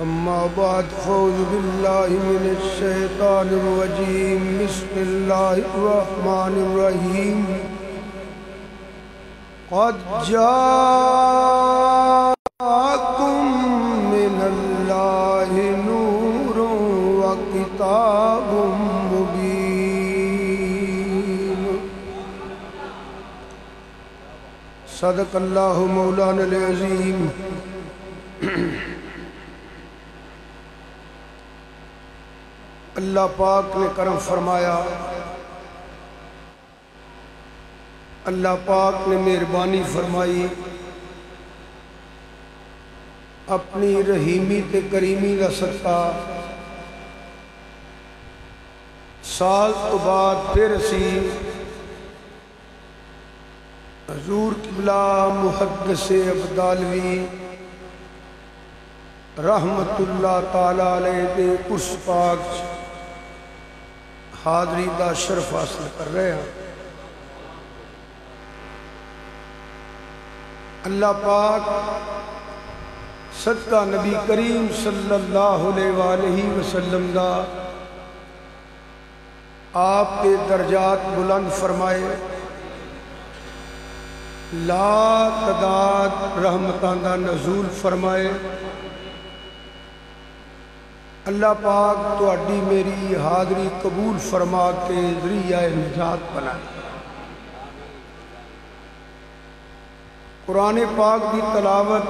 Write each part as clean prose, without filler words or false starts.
أما بعد فأعوذ بالله من الشيطان الرجيم بسم الله الرحمن الرحيم قد جاءكم من الله نور وكتاب مبين صدق الله مولانا العظيم اللہ پاک نے کرم فرمایا، اللہ پاک نے مہربانی فرمائی، اپنی رحیمی تے کریمی دا صدقہ سال تو بعد پھر اسی حضور قبلہ محدث عبدالوی رحمت اللہ تعالیٰ علیہ دے اس پاک حاضری دا شرف حاصل کر رہے ہیں۔ اللہ پاک صدقہ نبی کریم صلی اللہ علیہ وآلہ وسلم دا آپ کے درجات بلند فرمائے، لا تعداد رحمتاں دا نزول فرمائے۔ اللہ پاک تو اڈی میری حاضری قبول فرما کے ذریعہ نجات بنائے۔ قرآن پاک کی تلاوت،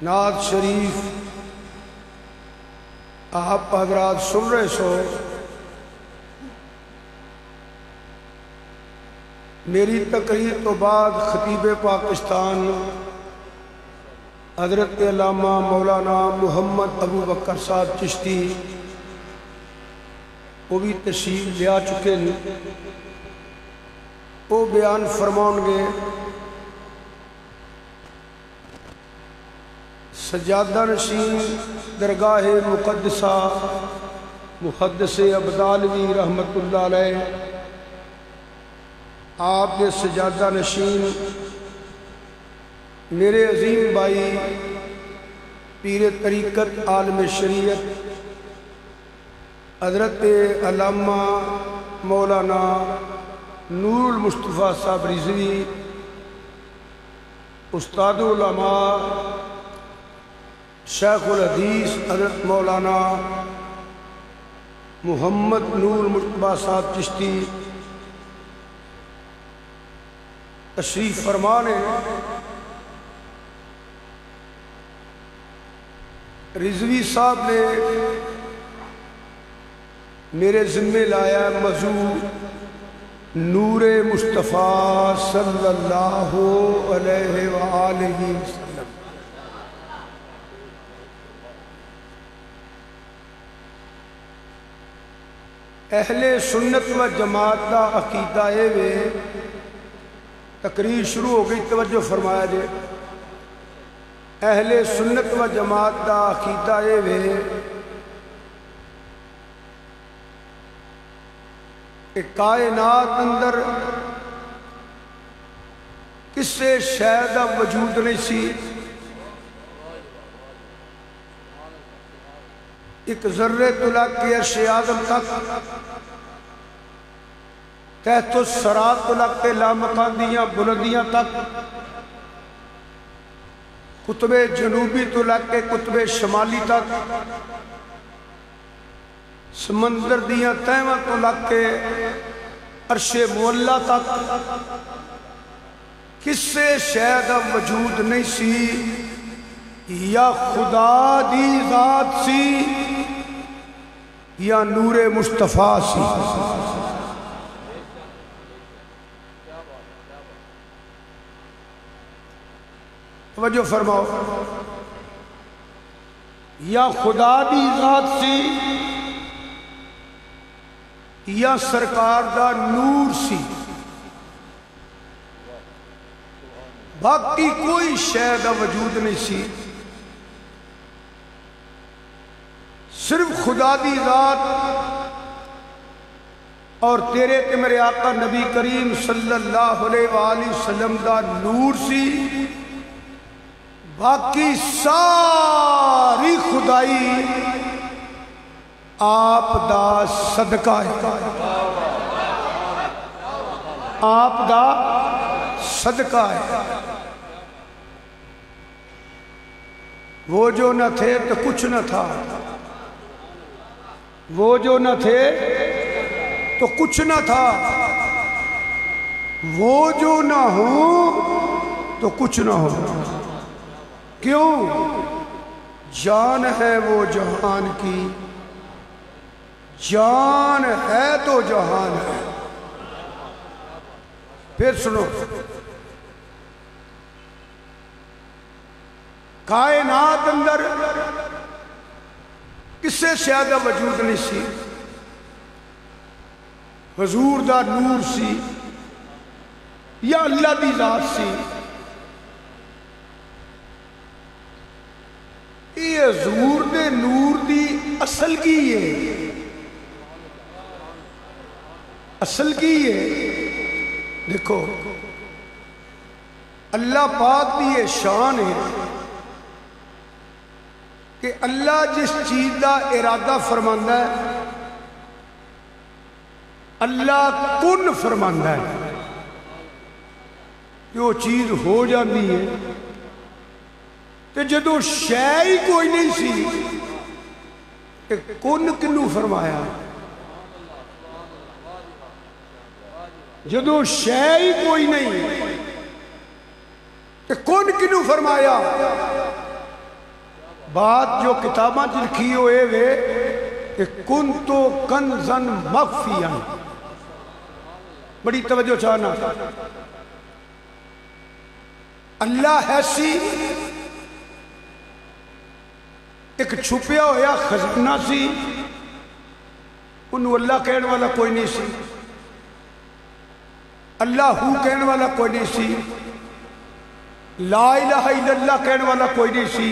نعت شریف آپ حضرات سن رہے سو، میری تقریر تو بعد خطیب پاکستان حضرت علامہ مولانا محمد ابو بکر صاحب چشتی وہ بھی تشریف لیا چکے ہیں، وہ بیان فرماؤں گے۔ سجادہ نشین درگاہ مقدسہ محدث عبدالوی رحمت اللہ علیہ، آپ کے سجادہ نشین میرے عظیم بھائی پیر طریقت عالم شریعت حضرت علامہ مولانا نور المصطفیٰ صاحب رضوی، استاد علماء شیخ الحدیث حضرت مولانا محمد نور المصطفیٰ صاحب چشتی تشریف فرمانے۔ رضوی صاحب نے میرے ذمہ لایا موضوع نور مصطفیٰ صلی اللہ علیہ وآلہ وسلم۔ اہل سنت و جماعت دا عقیدہ اے وے، تقریر شروع ہو گئی، توجہ فرمایا جے۔ اہل سنت و جماعت دا عقیدہ اے وے کہ کائنات اندر کسے شے دا وجود نہیں سی، ایک ذرے تو لگ کے عرش اعظم تک تحت الثری تو لگ کے لامکان دیاں بلندیاں تک، قطب جنوبی تو لگ کے قطب شمالی تک، سمندر دیاں تہواں تو لگ کے عرش مولا تک کسے شے دا وجود نہیں سی، یا خدا دی ذات سی یا نور مصطفیٰ سی۔ توجہ فرماؤ، یا خدا دی ذات سی یا سرکار دا نور سی، باقی کوئی شے دا وجود نہیں سی، صرف خدا دی ذات اور تیرے تے میرے آقا نبی کریم صلی اللہ علیہ وآلہ وسلم دا نور سی، باقی ساری خدائی آپ دا صدقہ ہے، آپ دا صدقہ ہے۔ وہ جو نہ تھے تو کچھ نہ تھا، وہ جو نہ تھے تو کچھ نہ تھا، وہ جو نہ ہو تو کچھ نہ ہو۔ کیوں؟ جان ہے وہ جہان کی، جان ہے تو جہان ہے۔ پھر سنو، کائنات اندر کسے شاید وجود نہیں سی، حضور دا نور سی یا اللہ دی ذات سی۔ یہ حضور دے نور دی اصل کی ہے، اصل کی ہے۔ دیکھو اللہ پاک دی یہ شان ہے کہ اللہ جس چیز دا ارادہ فرماندا ہے، اللہ کن فرماندا ہے، جو چیز ہو جاتی ہے۔ تو جدو شے ہی کوئی نہیں سی کہ کن کنو فرمایا، جدو شے ہی کوئی نہیں کہ کن کنو فرمایا۔ بات جو کتاباں لکھی ہوئے وے کہ کن تو کنزن مخفیاں، بڑی توجہ چاہنا، اللہ ہے سی ایک چھپیا ہویا خزانہ سی، انہوں اللہ کہنے والا کوئی نہیں سی، اللہ ہو کہنے والا کوئی نہیں سی، لا الہ الا اللہ کہنے والا کوئی نہیں سی،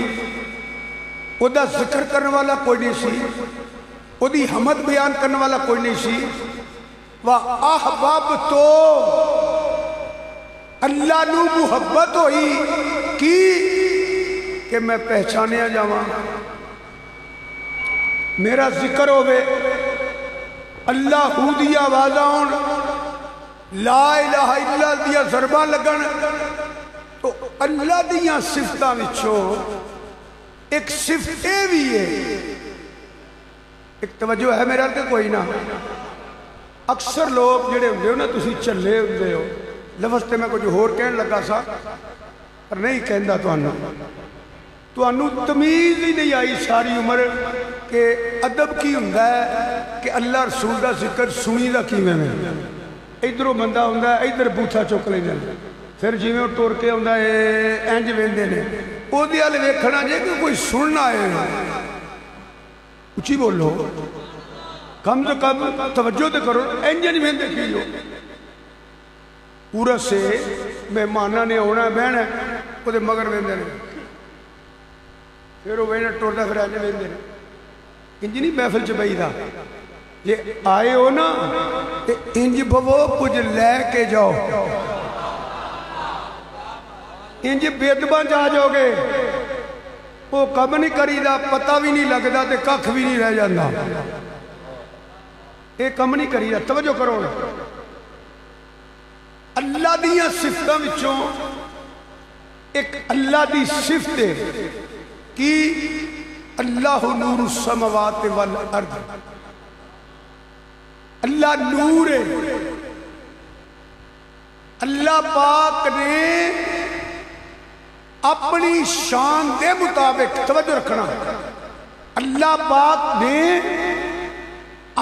او دا ذکر کرنے والا کوئی نہیں سی، او دی حمد بیان کرنے والا کوئی نہیں سی۔ وَأَحْبَبْ تو اللہ نو محبت ہوئی کی کہ میں پہچانے جاواں، میرا ذکر ہوئے، اللہ ہو دیا آواز آن، لا الہ الا اللہ دیا ضربہ لگن، تو اللہ دیا صفتہ وچوں ایک صفت اے بھی ہے۔ ایک توجہ ہے میرا کہ کوئی نہ، اکثر لوگ جڑے ہوندے ہو نا تسی چلے ہوندے ہو، لفظ تے میں کچھ ہور کہنے لگا سا پر نہیں کہندا تانوں تمیز ہی نہیں آئی ساری عمر کہ ادب کی ہوندا ہے کہ اللہ رسول دا ذکر سنی دا کیویں میں، ادھروں بندہ ہوندا ہے ادھر بوتھا چک لیندے نے، پھر جیویں ٹر کے ہوندا ہے انج ویندے نے، او دی ال ویکھنا جے کہ کوئی سننا ہے، اچھی بولو، کم سے کم توجہ تے کرو، انج نہیں ویندے کیو پورا سے مہمانہ نے ہونا بہنا وہ دے مگر ویندے نے، پھر وہ ویندے ٹردا پھر انج ویندے نے، انج نہیں محفل چ بئی دا، جے آئے ہو نا تے انج بھو کچھ لے کے جاؤ، انج بیدباں جا جاؤ گے، وہ کم نہیں کری دا، پتہ بھی نہیں لگدا تے ککھ بھی نہیں رہ جاندا، یہ کم نہیں کری دا، توجہ کرو، اللہ دیاں صفتاں وچوں ایک اللہ دی صفت ہے کہ اللہ نور السماوات والارض، اللہ نور ہے۔ اللہ پاک نے اپنی شان دے مطابق، توجہ رکھنا، اللہ پاک نے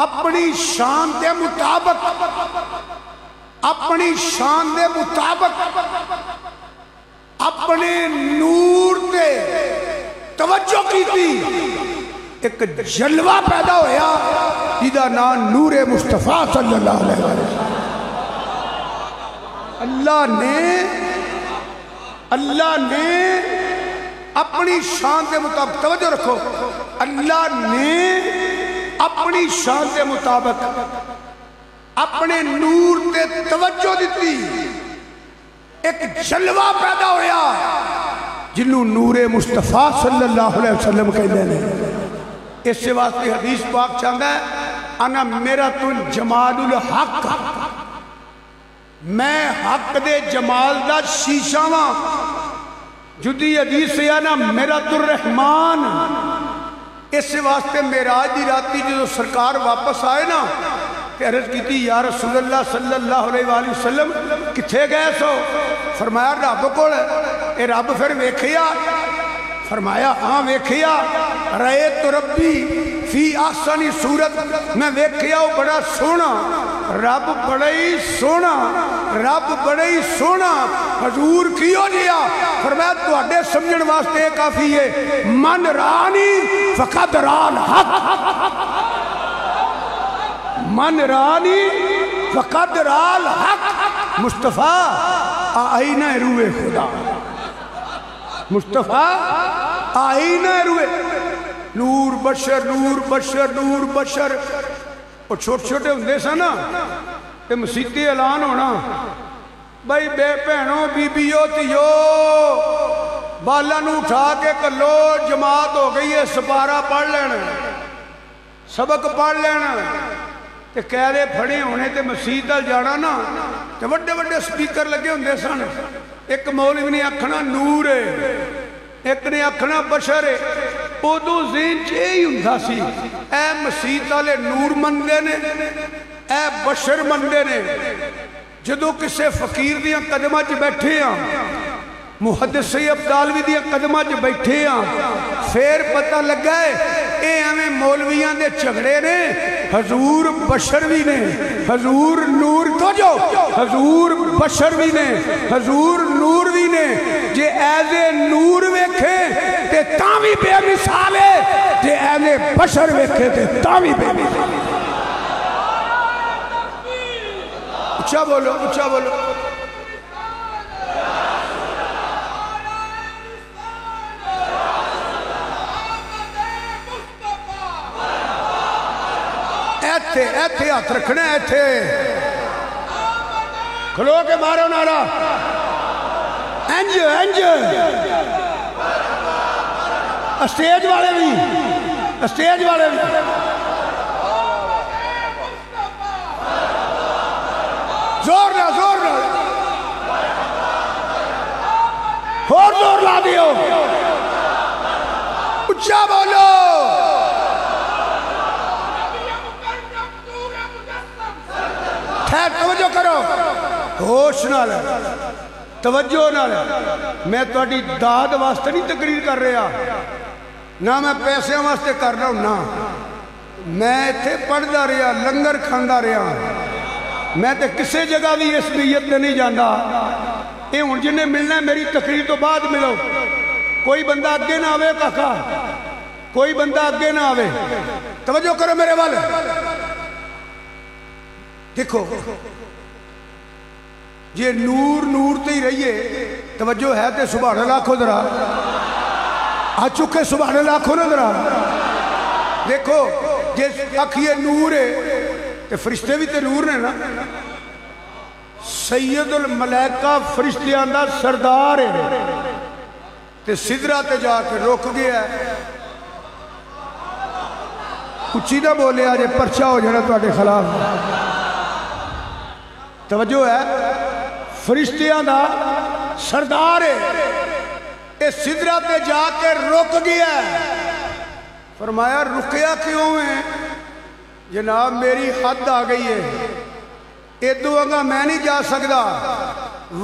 اپنی شان دے مطابق، اپنی شان دے مطابق اپنے نور تے توجہ کی تھی، ایک جلوہ پیدا ہویا جدا نام نور مصطفیٰ صلی اللہ علیہ وسلم۔ اللہ نے اپنی شان دے مطابق، توجہ رکھو، اللہ نے اپنی شان دے مطابق اپنے نور تے توجہ دیتی، ایک جلوہ پیدا ہویا جنہوں نور مصطفیٰ صلی اللہ علیہ وسلم کہتے ہیں۔ اس سے واسطے حدیث پاک چاہتا ہے انا میرۃ جمال الحق، میں حق دے جمال دا شیشہ ماں۔ جدی حدیث سے انا میرۃ الرحمن، اس سے واسطے معراج دی راتی جو سرکار واپس آئے نا کہ عرض کی تھی یا رسول اللہ صلی اللہ علیہ وآلہ وسلم کتھے گئے سو؟ فرمایا رب کو، اے رب پھر ویکھیا؟ فرمایا ہاں ویکھیا، رأیت ربی فی احسن صورت، میں ویکھیا وہ بڑا سونا، رب بڑا ہی سونا، رب بڑا ہی سونا۔ حضور کیوں لیا؟ فرمایا تو اڈے سمجھن واسطے کافی ہے، من رانی فقد ران حق، من رانی فقد ران حق۔ مصطفیٰ آئینہ روح خدا، مصطفیٰ آئینہ روح، نور بشر نور بشر نور بشر۔ اور چھوٹے چھوٹے ہوندے سا نا تے مسیحی اعلان ہونا، بھائی بے بہنوں بیبیوں تیو بالا نو اٹھا کے کلو، جماعت ہو گئی ہے، سپارہ پڑھ لینا، سبق پڑھ لینا۔ تے کہرے پھڑے ہونے تے مسیح تل جانا نا تے وڈے وڈے سپیکر لگے ہوندے سن، ایک مولوی نے آکھنا نور ہے، ایک نے آکھنا بشر ہے۔ ادو ذہن چی ہوندا سی اے مسیح تالے نور مندے نے، اے بشر مندے نے۔ جدو کسے فقیر دیاں قدمہ چ بیٹھے ہاں، محدث عبدالوی دیاں قدمہ چ بیٹھے ہاں، پھر پتہ لگا ہے اے ہمیں مولویاں دے جھگڑے نے، حضور بشر بھی نے، حضور نور تو جو حضور بشر بھی نے، حضور نور بھی نے۔ جے ایزے نور ویکھے تے تاں بھی بے مثال ہے، جے ایزے بشر ویکھے تے تاں بھی بے مثال ہے۔ اچھا بولو، اچھا بولو۔ ایتھے ایتھے ہاتھ رکھنا، ایتھے کھلو کے مارو نعرہ، انج انج۔ اسٹیج والے بھی، اسٹیج والے بھی۔ زور لا، زور لا، اور زور لا دیو، اچھا بولو۔ توجہ کرو، ہوش نال، توجہ نال۔ میں تہاڈی داد واسطے نہیں تقریر کر رہا، نہ میں پیسے واسطے کر رہا ہوں، نہ میں ایتھے پڑھدا رہا، لنگر کھاندا رہا، میں تے کسے جگہ بھی اس نیت تے نہیں جاندا۔ اے ہن جنہیں ملنا ہے میری تقریر تو بعد ملو، کوئی بندہ اگے نہ آوے کاکا، کوئی بندہ اگے نہ آوے۔ توجہ کرو میرے والے، دیکھو یہ نور نور تے ہی رہیے۔ توجہ ہے تے سبحان اللہ کھو ذرا، آ چکے سبحان اللہ کھو نا ذرا۔ دیکھو جس اکھیے نور ہے تے فرشتے بھی تے نور نے نا۔ سید الملائکہ فرشتیاں دا سردار ہے تے سدرہ تے جا کے روک گیا ہے۔ کچھ ہی نہ بولے آجے پرچہ ہو جانا تو آٹے خلاف۔ توجہ ہے، فرشتیاں دا سردار ہے، یہ سدرہ پہ جا کے رک گیا ہے۔ فرمایا رکیا کیوں ہے؟ جناب میری حد آ گئی ہے، ادو اگا میں نہیں جا سکتا،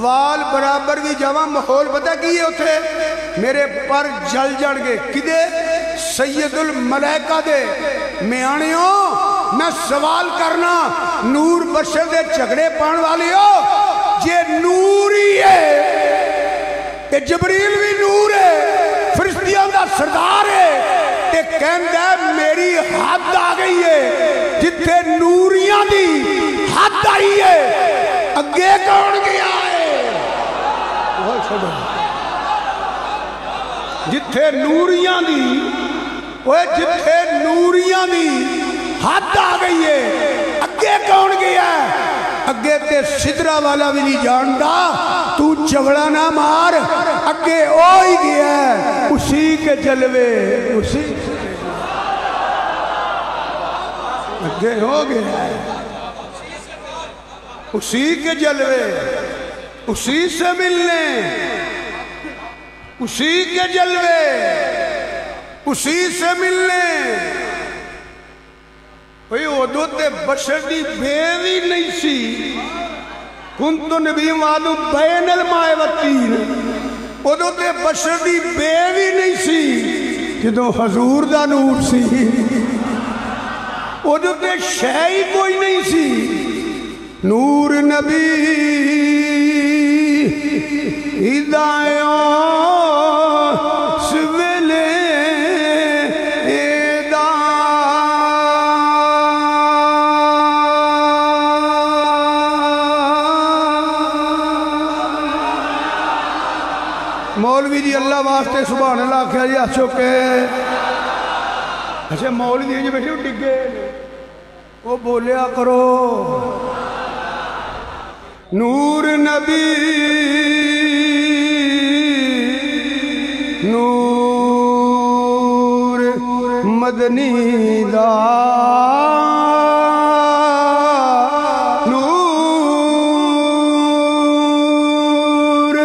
وال برابر بھی جاواں ماحول پتہ کی ہے اتھے میرے پر جل جڑ گئے کدے سید الملائکہ دے میانیوں میں سوال کرنا نور بشر دے جھگڑے پان والی ہو یہ نور ہی ہے کہ جبریل بھی نور ہے فرشتیاں دا سردار ہے کہ کہندہ ہے میری حد آ گئی ہے جتھے نوریاں دی حد آئی ہے اگے کون گیا ہے جتھے نوریاں دی جتھے نوریاں دی حد آ گئی ہے اگے کون گیا ہے اگے تے سدرہ والا بھی نہیں جانتا تو جھگڑا نہ مار اگے اوئی گیا ہے اسی کے جلوے اسی اگے ہو گیا ہے اسی کے جلوے اسی سے ملنے اسی کے جلوے اسی سے ملنے بھئی ادو تے بشر دی بیوی نہیں سی کنتو نبی وعدو بین المائے والتین ادو تے بشر دی بیوی نہیں سی جدو حضور دا نور سی ادو تے شہی کوئی نہیں سی نور نبی ہدایوں سویلے مولوی جی اللہ واسطے سبحان اللہ کیا جی آچھو کے اچھا مولوی جی بیٹھے ڈگے وہ بولیا کرو نور نبی نور مدنی دا نور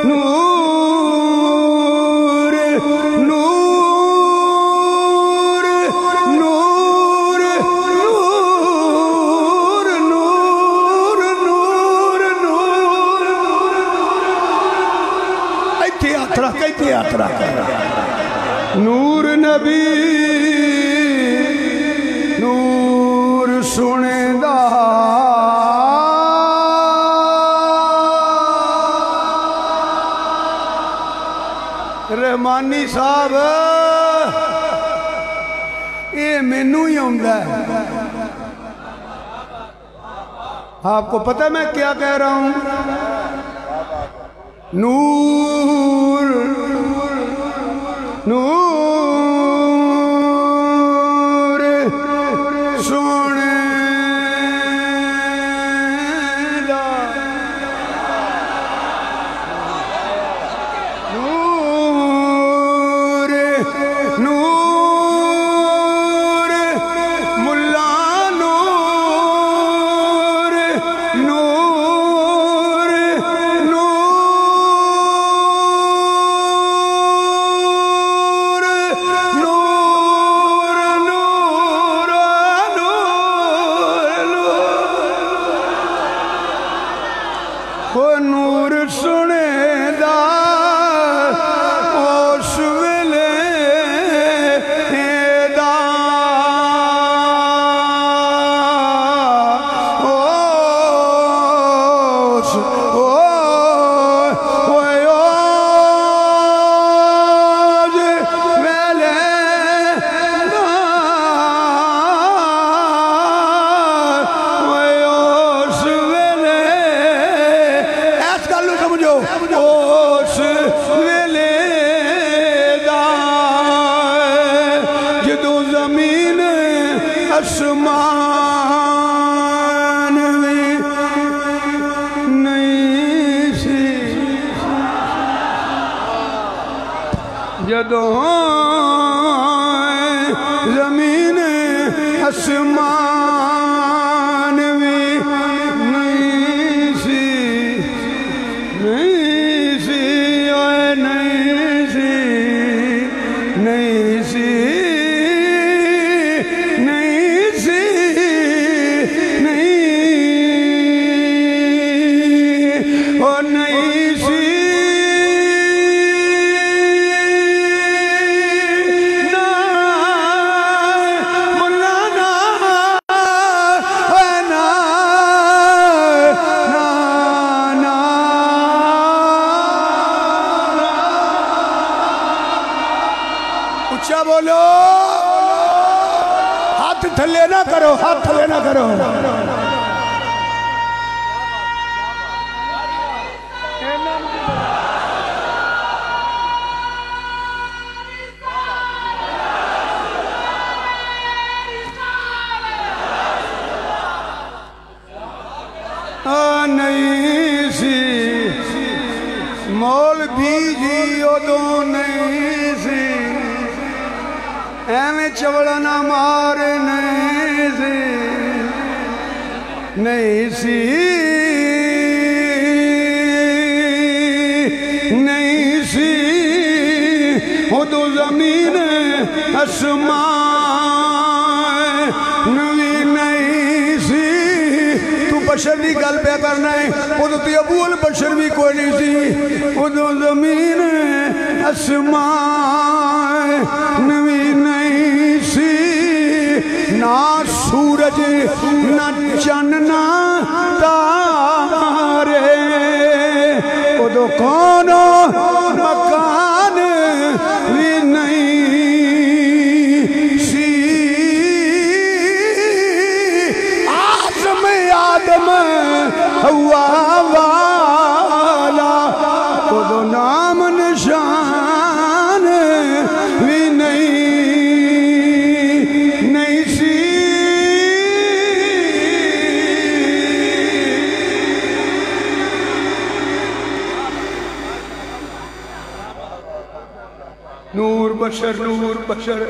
نور نور نور نور نور نور ایتھے آترہ نور نبی نور سنے دا رحمانی صاحب یہ مینو ہی ہوندہ ہے آپ کو پتہ میں کیا کہہ رہا ہوں نور نور سونے دا نور نور ملا نور نور نور سنے دا اس ویلے دا اس ویلے دا جدو زمین اسمان بھی نہیں سی جدو زمین اسمان بھی نہیں سی اچھا بولو ہاتھ تھلے نہ کرو ہاتھ تھلے نہ کرو نہیں سی مولوی جی ادو نہیں سی ایویں چوڑا نہ مارے نہیں سی نہیں سی نہیں سی ادو زمین آسمان بھی نہیں سی تو بشر دی گل پہ کرنا ہے ادو تی ابو البشر بھی کوئی نہیں سی ادو زمین آسمان بھی نہیں سی نہ سورج نہ چند نہ تارے ادو کون مکان بھی نہیں سی آدم ہوا والا ادو نام نشان بھی نہیں سی نور بشر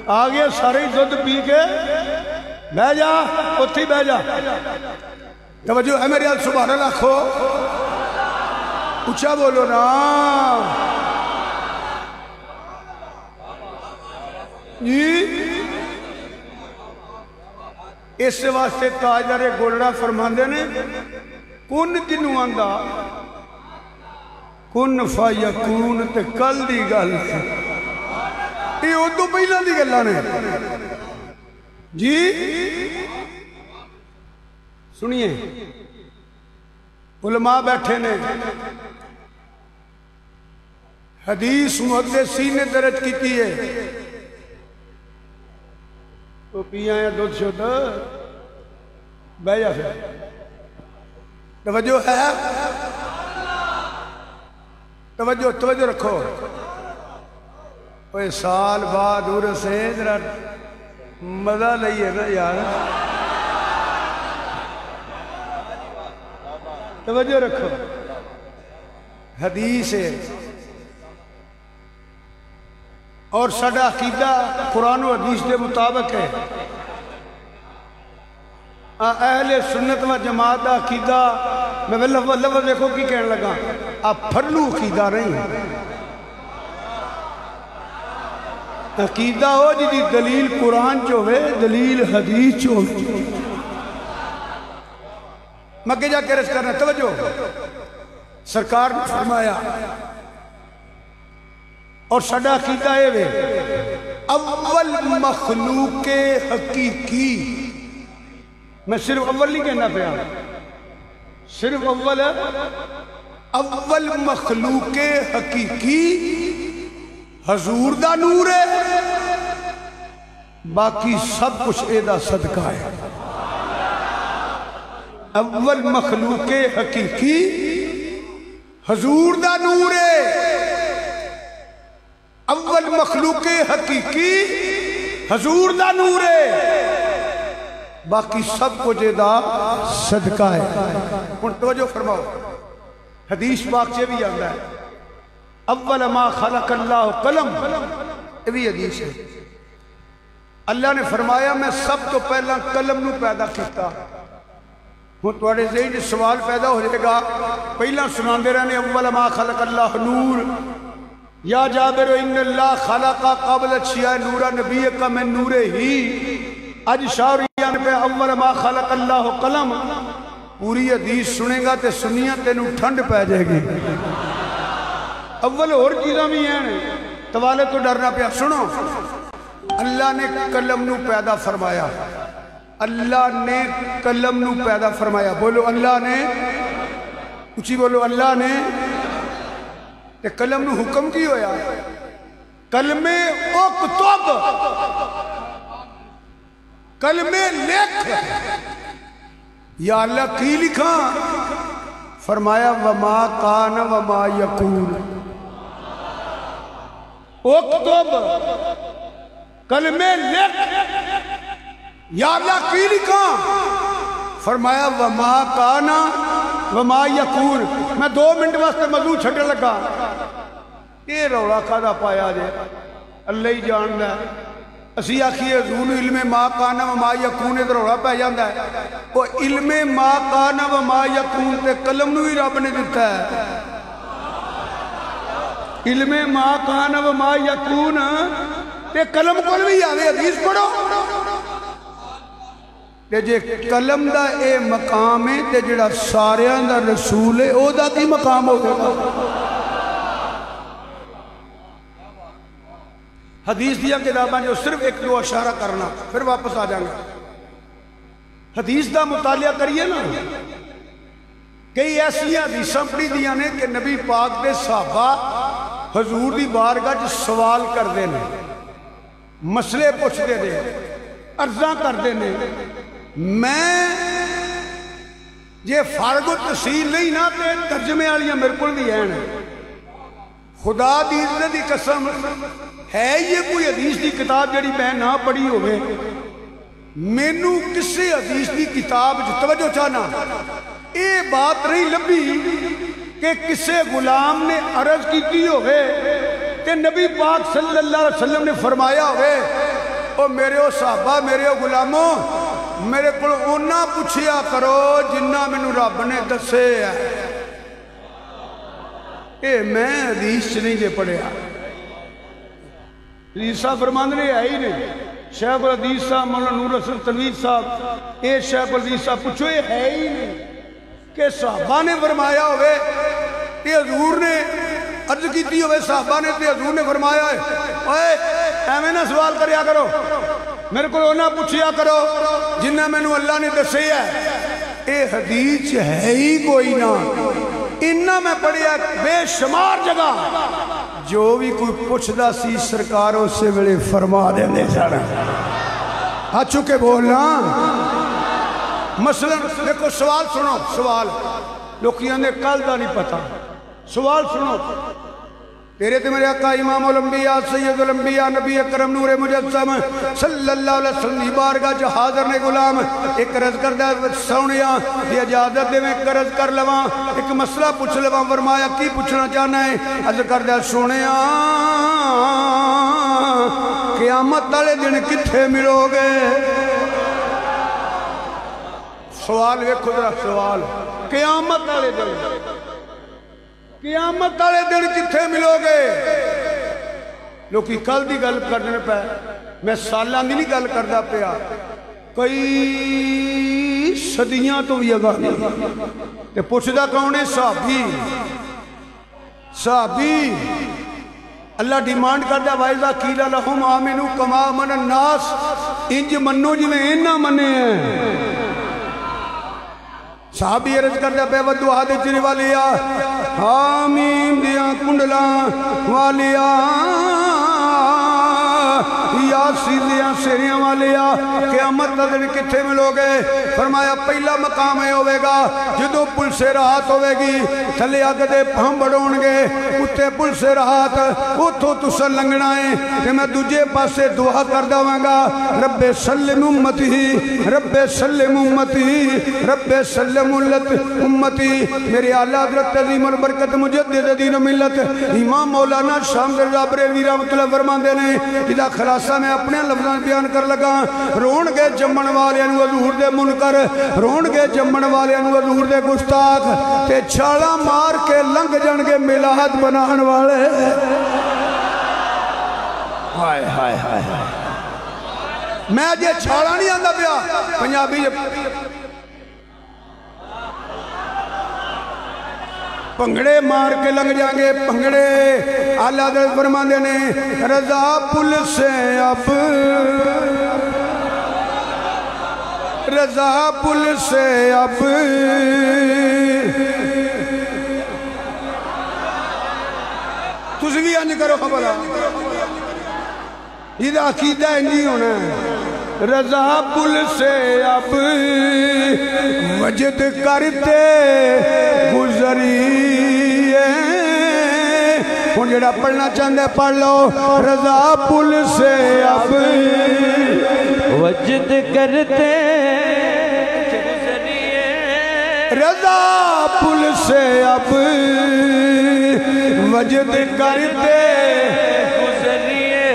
آ گیا سارے دودھ پی کے بہ جا اتھی بہ جا توجہ ہے میرے سبحان اللہ کھو اچھا بولو نا جی اس واسطے تاجدار گولڑا فرماندے نے کن جنوں آندا کن فیکون تے کل دی گل یہ ادو پہلا دی گلاں نے جی سنیے علماء بیٹھے نے حدیث محدثین نے درج کی ہے تو پی آیا دودھ شد بہ جا پھر توجہ ہے توجہ رکھو کوئی سال بعد دور سے ذرا مزہ لئیے نا یار توجہ رکھو حدیث ہے اور ساڈا عقیدہ قرآن و حدیث کے مطابق ہے اہل سنت و جماعت کا عقیدہ میں لفظ دیکھو کی کہنے لگا آپ پھرلو عقیدہ نہیں عقیدہ ہو جی دلیل قرآن چوہے دلیل حدیث چوہے مکہ جا کے رس کرنا توجہ سرکار نے فرمایا اور ساڈا عقیدہ ہے وے اول مخلوق حقیقی میں صرف اول نہیں کہنا پیا صرف اول مخلوق حقیقی حضور دا نور ہے باقی سب کچھ ایدہ صدقہ ہے اول مخلوق حقیقی حضور دا نور ہے اول مخلوق حقیقی حضور دا نور ہے باقی سب کچھ ایدہ صدقہ ہے ان توجہ فرماؤ حدیث پاک سے بھی آتا ہے اول ما خلق اللہ قلم یہ بھی حدیث ہے اللہ نے فرمایا میں سب تو پہلا قلم نو پیدا کیتا وہ توڑے ذہن سوال پیدا ہو جائے گا پہلا سناندے رہنے اول ما خلق اللہ نور یا جابر ان اللہ خلق قبل اشیاء نورا نبی کا میں نور ہی اج شاوریان پہ اول ما خلق اللہ قلم پوری حدیث سنے گا تے سنیاں تینو ٹھنڈ پہ جائے گی اول اور چیزاں بھی ہیں توالے تو ڈرنا پیا سنو اللہ نے قلم نو پیدا فرمایا اللہ نے قلم نو پیدا فرمایا بولو اللہ نے اچھی بولو اللہ نے تے قلم نو حکم کی ہویا کلمے اکتب، کلمے لکھ. یا اللہ کی لکھاں؟ فرمایا وما کان وما یکون. اکتب کلمے لکھ. یا اللہ کی لکھاں؟ فرمایا وما کان وما یکون. میں 2 منٹ واسطے موضوع چھڑنے لگا. یہ روڑا کھادا پایا جے اللہ ہی جاندا ہے. اسی آکھیے حضور علم ما کان وما یکون تے روڑا پہ جاندا ہے. وہ علم ما کان وما یکون تے قلم نو ہی رب نے دتا ہے. علم ما کان وما یکون تے قلم کول بھی آوے. حدیث پڑھو تے جے قلم دا اے مقام ہے تے جڑا ساریاں دا رسول ہے او دا کی مقام ہوگا؟ حدیث دیا کتاباں جو صرف 1-2 اشارہ کرنا پھر واپس آ جائیں گے. حدیث دا مطالعہ کریے نا. کئی ایسی حدیثاں پڑھی دیاں نے کہ نبی پاک دے صحابہ حضور دی بارگاہ سوال کردے نے، مسئلے پوچھتے دے، عرضاں کردے نے. میں جے فارغ التحصیل نہیں نا تے ترجمے والیاں میرے کول بھی ہیں. خدا دی عزت دی قسم ہے یہ کوئی حدیث دی کتاب جڑی میں نہ پڑھی ہوئے. مینو کسے حدیث دی کتاب جو توجہ چاہنا اے بات نہیں لبھی کہ کسے غلام نے عرض کی ہوئے کہ نبی پاک صلی اللہ علیہ وسلم نے فرمایا ہوئے او میرے او صحابہ میرے او غلاموں میرے کو اونا پوچھیا کرو جنہ میں رب نے دسے ہے. اے میں حدیث نہیں جے پڑھیا. حدیث صاحب فرماندے نے ہے ہی نہیں. شیخ الحدیث صاحب مولانا نور حسن تنویر صاحب اے شیخ الحدیث صاحب پوچھو یہ ہے ہی نہیں کہ صحابہ نے فرمایا ہوئے کہ حضور نے عرض کیتی ہوئے صحابہ نے تے حضور نے فرمایا ہے. اوے ایویں نہ سوال کریا کرو میرے کو نہ پوچھیا کرو جنہیں میں اللہ نے دسے ہے. اے حدیث ہے ہی کوئی نہ. انہاں میں پڑھیا بے شمار جگہ جو بھی کوئی پوچھدا سی سرکار اسے ویلے فرما دیندے سن. ہاتھ چکے بولنا. مثلا دیکھو سوال سنو. سوال لوکیاں نے کل دا نہیں پتا. سوال سنو. تیرے تے میرے آقا امام الانبیاء سید الانبیاء نبی اکرم نور مجسم صلی اللہ علیہ وسلم دی بارگاہ جو حاضر نے غلام ایک عرض کردہ سونیاں دی اجازت دے میں ایک عرض کر لواں ایک مسئلہ پوچھ لواں. فرمایا کی پوچھنا چاہنا ہے؟ عرض کردہ سونیاں قیامت والے دن کتھے ملو گے؟ سوال ویکھو ذرا. سوال قیامت والے دن قیامت والے دن کتھے ملو گے؟ لوکی کل دی گل کرنے پہ میں سالاں دی نہیں گل کردا پیا. کئی صدیاں تو بھی اگا تے پوچھدا کون ہے؟ صحابی. صحابی اللہ ڈیمانڈ کردا وائزا قیل لہم آمنو کما آمن الناس انج منو جی میں انہاں منے ہیں. صحابی عرض کردہ بے ودو آدھے چری والیا حامیم دیاں کنڈلاں والیا یاسی دیاں سیریاں والیا قیامت دن کتھے ملو گے؟ فرمایا پہلا مقام ہے ہوئے گا جدو پل سے راحت ہوئے گی تھلے آگے دے پہم بڑھون گے اتے پل سے راحت اتھو تسا لنگنا ہے کہ میں دوجے پاسے دعا کر داواں گا رب سلم امتی رب سلم امتی رب سلم امتی. میرے اعلیٰ حضرت عظیم البرکت مجدد دین و ملت امام مولانا شام رضا بریلوی رحمت اللہ فرماندے نے جدا خلاصہ میں اپنے لفظاں بیان کر لگا. رون گے جمن والے حضور دے منکر رون گے جمن والے حضور دے گستاخ تے چھالا مار کے لنگ جان کے میلاد بنان والے. ہائے ہائے ہائے میں جے چھالا نہیں آندا پیا پنجابی پنگڑے مار کے لگ جائیں گے پنگڑے. اعلیٰ حضرت فرماندے نے رضا پل سے اب رضا پل سے اب تسی بھی انج کرو خبر یہ عقیدہ نہیں ہونا ہے رضا پل سے اب وجد کرتے گزریے ہوں جڑا پڑھنا چاہتے پڑھ لو رضا پل سے اب وجد کرتے گزریے رضا پل سے اب وجد کرتے گزریے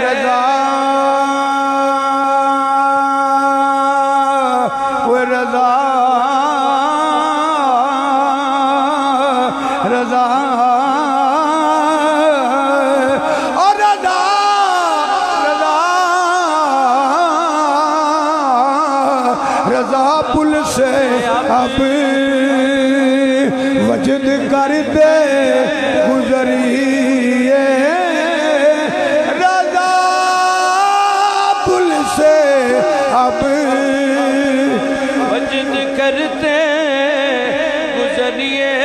رضا وہ رضا رضا اور رضا رضا رضا پل سے اب وجد کرتے گزریے رضا پل سے اب وجد کرتے گزریے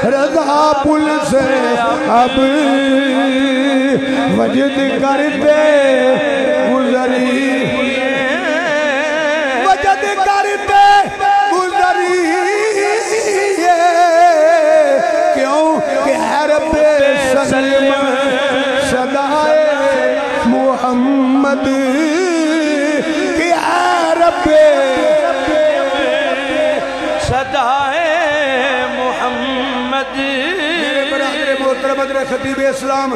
رضا پل سے اب وجد کرتے گزریے وجد کرتے گزریے کیوں کہ ہے رب سلم صدائے محمد کہ ہے رب صدائے محمد میرے برادر محترم حضرت خطیب اسلام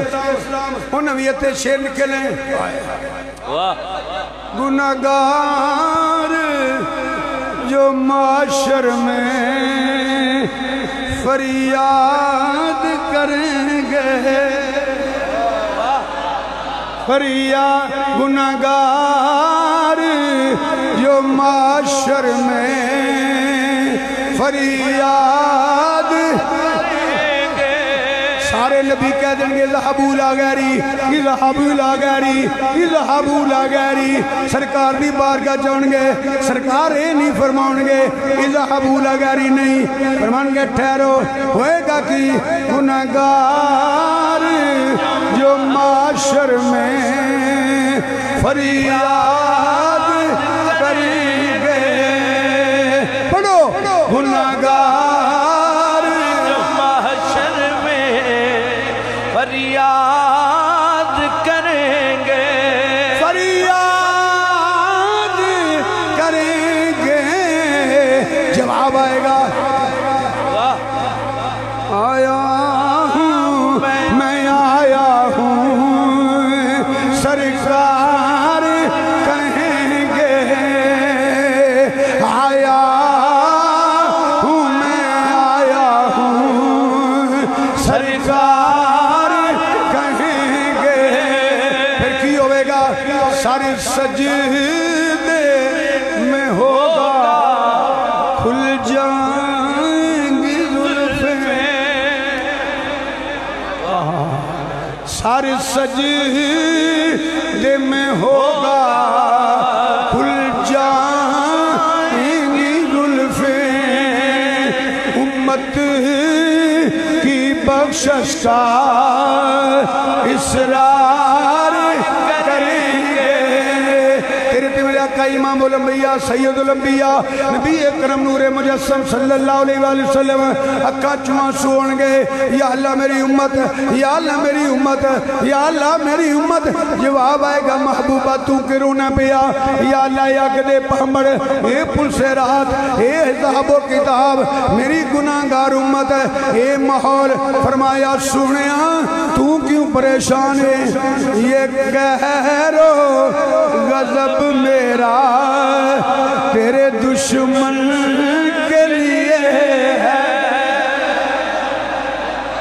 ان نویت شیر لکھے لیں گناہگار جو معاشر میں فریاد کریں گے فریاد گناہگار جو معاشر میں فریاد سارے نبی کہہ دیں گے اذہبوا الی غیری اذہبوا الی غیری اذہبوا الی غیری سرکار دی بارگاہ جان گے سرکار اے نہیں فرمان گے اذہبوا الی غیری نہیں فرمان گے ٹھہرو ہوئے گا کہ گناہگار جو معاشر میں فریاد کریں گے پڑھو گناہگار محشر میں فریاد کریں گے فریاد کریں گے جواب آئے گا آیا ہوں میں آیا ہوں سرکار کہیں گے آیا سرکار کہیں گے پھر کی ہوئے گا سارے سجدے میں ہوگا کھل جائیں گی زلفیں سارے سجدے میں ہوگا کھل جائیں گی زلفیں امت بخشش کا اصرار کریں گے تیرے تیرے آقا امام الانبیاء سید الانبیاء نبی اکرم نور مجسم صلی اللہ علیہ وآلہ وسلم اکا چوان سون گے یا اللہ میری امت یا اللہ میری امت یا اللہ میری امت جواب آئے گا محبوبہ تو کرونا پیا یا اللہ یا کدے پہمڑ اے پل سے رات اے حضاب و کتاب میری گناہگار امت اے محول فرمایا سنیا تو کیوں پریشان ہے یہ قہر و غضب میرا تیرے دشمن کے لیے ہے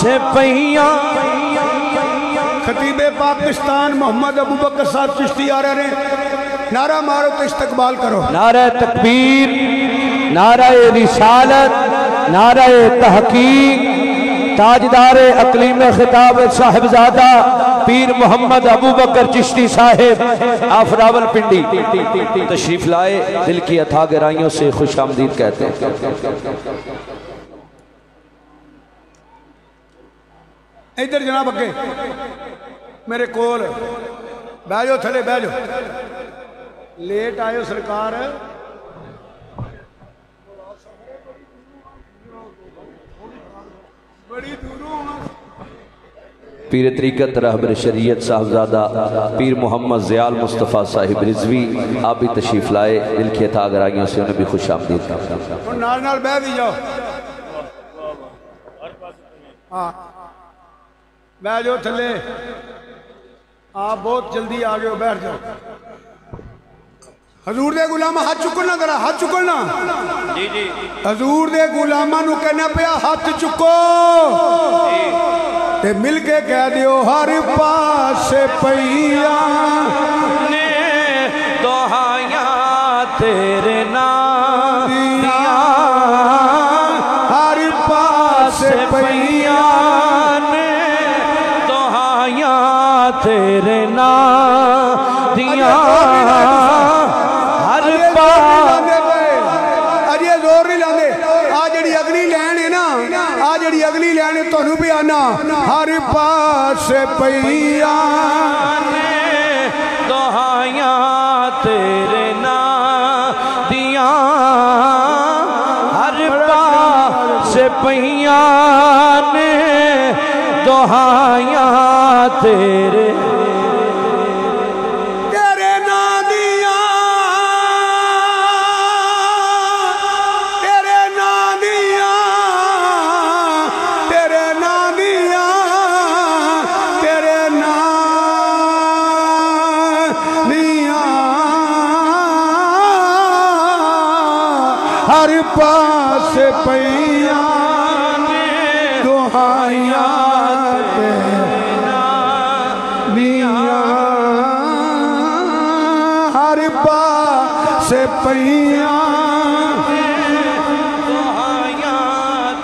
سے پہیاں خطیب پاکستان محمد ابو بکر صاحب چشتی آ رہے ہیں، نعرہ مارو تو استقبال کرو. نعرہ تکبیر، نعرہ رسالت، نعرہ تحقیق. تاجدار اقلیم خطاب صاحبزادہ پیر محمد ابو بکر چشتی صاحب آف راول پنڈی تشریف لائے، دل کی اتھا گہرائیوں سے خوش آمدید کہتے ہیں. ادھر جناب اگے میرے کول بہ جاؤ، تھلے بہ جاؤ. لیٹ آئے ہو سرکار، بڑی دوروں. پیر طریقت رہبر شریعت صاحبزادہ پیر محمد زیال مصطفیٰ صاحب رضوی آپ بھی تشریف لائے، دل کی اتھا گہرائیوں سے انہیں بھی خوش آمدید کہتے ہیں. نال نال بہ بھی جاؤ. ہاں بہ جاؤ تھلے، آپ بہت جلدی آ گئے ہو، بیٹھ جاؤ. حضور دے غلامہ ہاتھ چکنا، ذرا ہاتھ چکنا. جی جی حضور دے غلامہ نو کہنا پیا ہاتھ چکو تے مل کے کہہ دیو ہر پاس پہیاں نے دہائیاں تیرے نام دیاں، ہر پاس پہیاں نے دہائیاں تیرے نام دیاں. ہر پاس اجے زور نہیں لاندے. آ جڑی اگلی لین ہے نا، آ جڑی اگلی لین ہے تانوں بھی آنا ہر پاس پہیاں نے دہائیاں تیرے نام دیاں. ہر پاس پہیاں نے دہائیاں تیرے ہر پاس پہیاں دہائیاں دیاں. ہر پاس پہیاں دہائیاں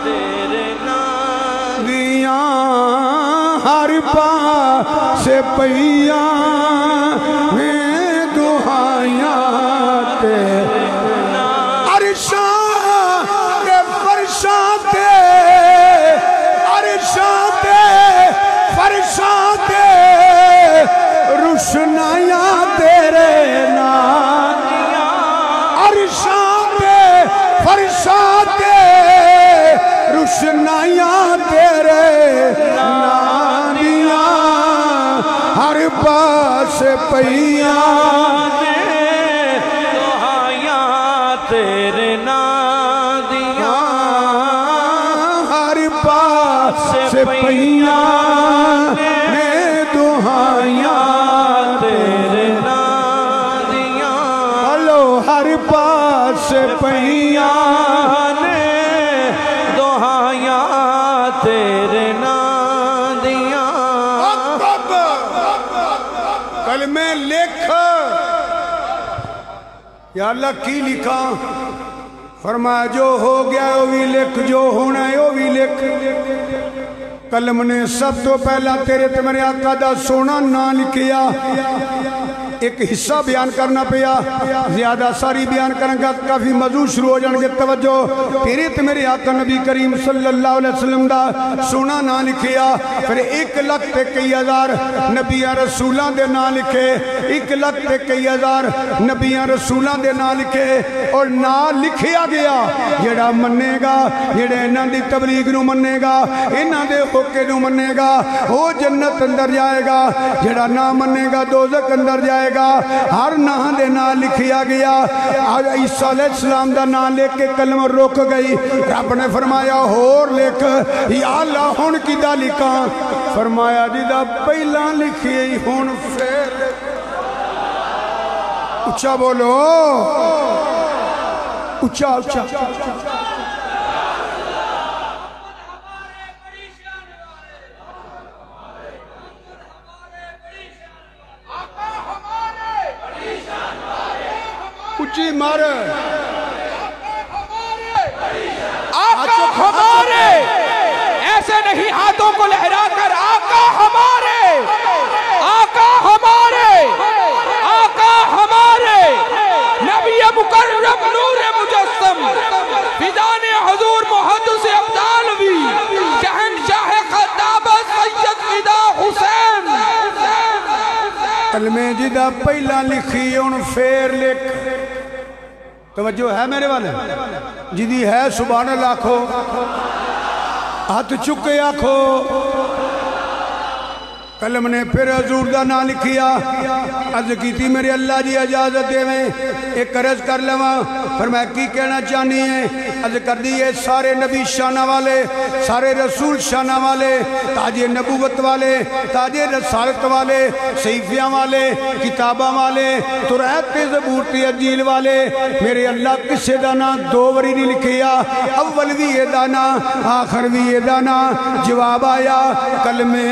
تیرے نام دیاں. ہر پاس پہیاں دہائیاں روشنائیاں تیرے نام عرشاں پہ فرشاں تے روشنائیاں تیرے نام دیاں. ہر پاس پہیاں دہائیاں تیرے نام دیاں. ہر پاس پہیاں دہائیاں تیرے نام دیاں. ہلو ہر پاس پہیاں دہائیاں تیرے نام دیاں. کلمے لکھ یا اللہ کی لکھا. فرمایا جو ہو گیا وہ بھی لکھ، جو ہونا ہے وہ بھی لکھ. قلم نے سب تو پہلا تیرے تے میرے آقا دا سونا نہ لکھیا. ایک حصہ بیان کرنا پیا، زیادہ ساری بیان کرنے گا کافی موضوع شروع ہو جان گے. توجہ، تیرے تے میرے آقا نبی کریم صلی اللہ علیہ وسلم دا سونا نہ لکھیا. پھر 1,01,000 نبیاں رسولاں دے نہ لکھے، 1,01,000 نبیاں رسولاں دے نہ لکھے. اور نہ لکھیا گیا جڑا مننے گا، جڑے انہاں دی تبلیغ نو مننے گا، انہاں دے حکم نو مننے گا، وہ جنت اندر جائے گا. جڑا نہ مننے گا دوزخ اندر جائے گا. ہر نام دے نام لکھیا گیا. عیسیٰ علیہ السلام دا نام لے کے کلمہ رک گئی. رب نے فرمایا ہور لکھ. یا اللہ ہون کی دا لکھا. فرمایا جی دا پہلا لکھی ہون پھر. اچھا بولو، اچھا اچھا. اچھی مار آقا ہمارے، ایسے نہیں ہاتھوں کو لہرا کر، آقا ہمارے، آقا ہمارے، آقا ہمارے، نبی مکرم نور مجسم، فیضان حضور محدث ابدالوی، شہنشاہ خطابت سید فدا حسین۔ کلمے جدہ پہلا لکھی ان پھر لکھ، توجہ ہے میرے والے، جدی ہے سبحان اللہ آکھو، ہاتھ چکے آکھو۔ کلم نے پھر حضور دا نہ لکھیا، عرض کی تھی میرے اللہ جی اجازت دے میں ایک عرض کر لواں، فرمایا کی کہنا چاہنی ہے؟ عرض کر دیئے سارے نبی شانہ والے، سارے رسول شانہ والے، تاج نبوت والے، تاج رسالت والے، صحیفیاں والے، کتاباں والے، تورات زبور تے انجیل والے، میرے اللہ کسے دانا دو وری نہیں لکھیا، اول بھی یہ دانا آخر بھی یہ دانا۔ جواب آیا کلمے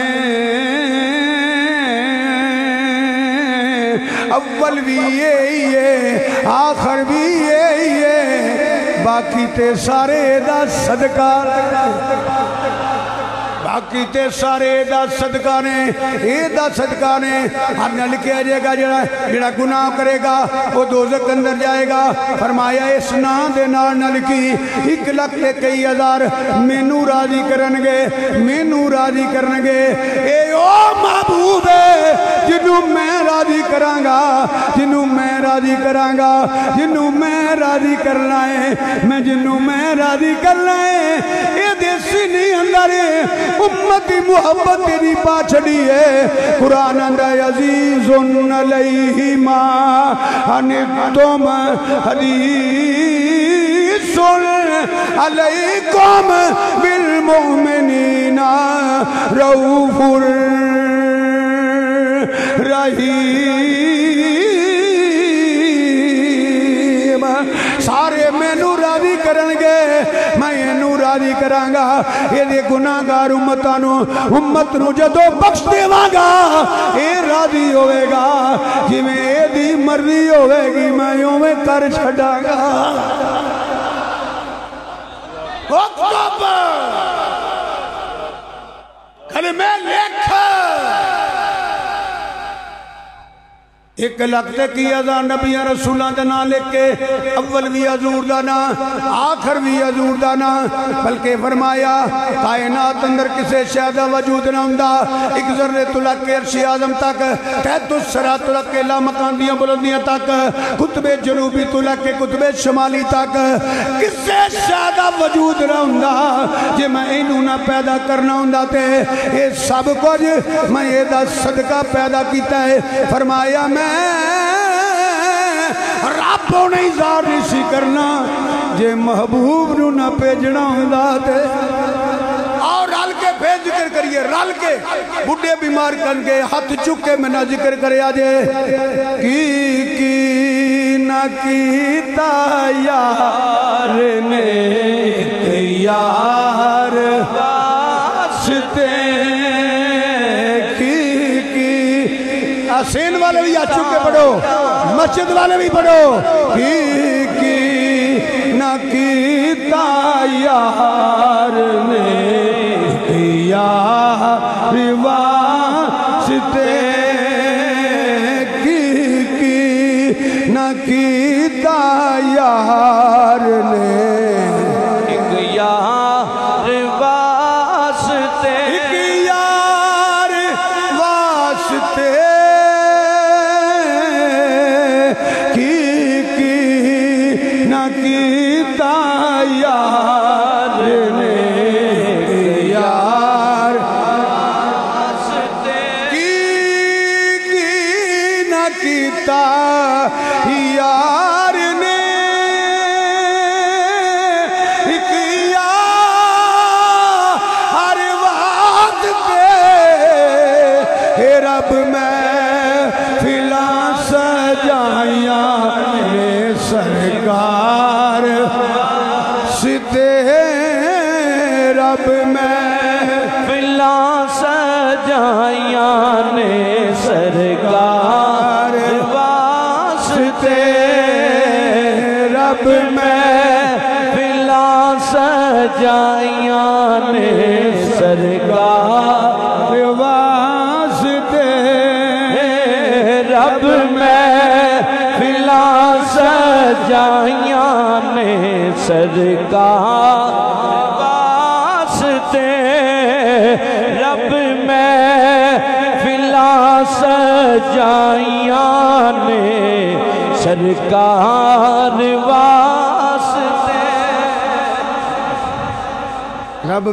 اول بھی یہ آخر بھی یہ، باقی تے سارے دا صدقہ، باقی تے سارے دا صدقہ نے، اے دا صدقہ نے۔ ہم نے لکھیا جائے گا جڑا گناہ کرے گا وہ دوزخ اندر جائے گا۔ فرمایا اس نا دے نال نہ لکھی 1,01,000 مینوں راضی کرنگے، مینوں راضی کرنگے۔ اے او معبود ہے جنوں میں راضی کرانگا، جنوں میں راضی کرانگا، جنوں میں راضی کرنا ہے، میں جنوں میں راضی کرنا ہے۔ اے دیسی نہیں اندر امتی محبت تیری پاچھڑی ہے۔ قرآن اندر عزیزن علیہ ما انتم حریص علیکم بالمؤمنین رؤوف رحیم۔ سارے مینوں راضی کرنگے، میں اینوں راضی کرانگا۔ یہ دے گناہگار امت نو جدو بخش دیوانگا، اے راضی ہوئے گا، جی میں اے دی مرضی ہوئے گی میں یوں میں کر چھڑا گا۔ کلمے لکھ 1,00,000 کی ازان نبی رسولہ دا نا لکھ کے، اول بھی حضور دا نا، آخر بھی حضور دا نا، بلکہ فرمایا کائنات اندر کسے شہدہ وجود نہ ہوندا، ایک ذرے تلک کے عرش اعظم تک، تحت السرا تلک کے لامکان دیاں بلندیاں تک، قطب جنوبی تلک کے قطب شمالی تک، کسے شہدہ وجود نہ ہوندا جے میں اینوں نہ پیدا کرنا ہوندا تے اے سب کچھ میں اے دا صدقہ پیدا کیتا ہے۔ فرمایا میں رب نہیں ظاہر نہیں کرنا جے محبوب نو نہ پیجنا ہوندا تے۔ اور رل کے پھر ذکر کریے، رل کے بڑھے بیمار کن کے ہاتھ چکے میں نہ ذکر کرے آجے کی نہ کیتا یار نے یار واسطے حسین والے بھی آ چکے پڑھو، مسجد والے بھی پڑھو کی نہ کیتا یار نے یار واسطے کی نہ کیتا یار نے یار واسطے، یار واسطے یار نے رب محفلاں سجائیاں نے سرکار واسطے رب محفلاں سجائیاں نے سرکار واسطے رب محفلاں سجائیاں نے سرکار واسطے رب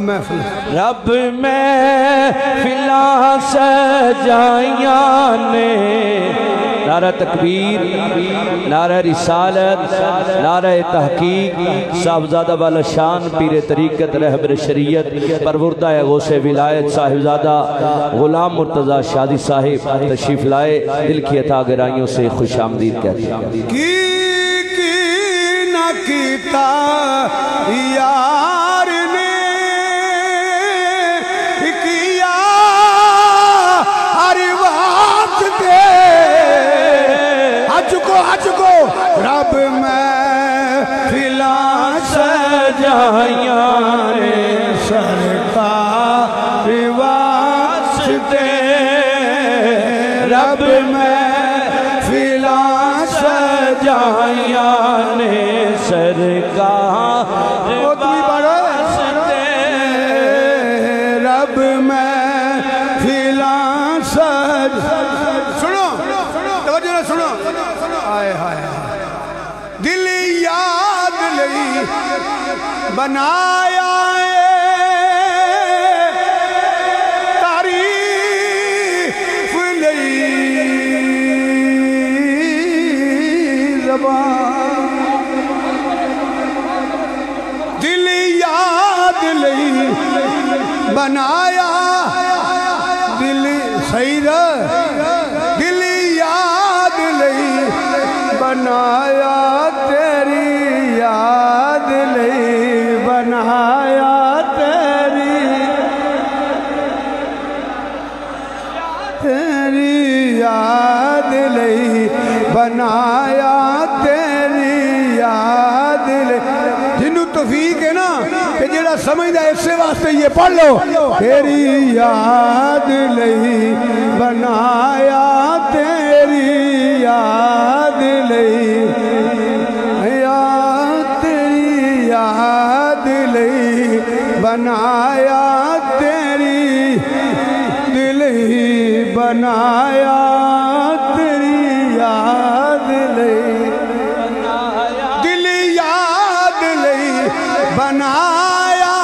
محفلاں سجائیاں نے نعرہ تکبیر، نعرہ رسالت، نعرہ تحقیق، صاحبزادہ والا شان پیر طریقت رہبر شریعت پروردہ غوث ولایت صاحبزادہ غلام مرتضی شادی صاحب تشریف لائے، دل کی عطا گرائیوں سے خوش آمدید کہتے ہیں۔ کی نہ کیتا یار نے کیا ہر واسطے حج کو رب محفلاں سجائیاں نے سرکار واسطے رب محفلاں سجائیاں نے سرکار واسطے رب محفلاں سنو توجہ نہ سنو آئے ہائے دل یاد لئی بنایا تعریف لئی زبان دل یاد لئی بنایا دل سعید دل یاد لئی بنایا تیری یاد لئی بنایا تیری یاد لئی بنایا تیری یاد لئی جنہوں توفیق ہے نا کہ جڑا سمجھدا ہے اسے واسطے یہ پڑھ لو تیری یاد لئی بنایا تیری یاد لئی تیری یاد لئی بنایا تیری دل ہی بنایا تیری یاد لئی دل یاد لئی بنایا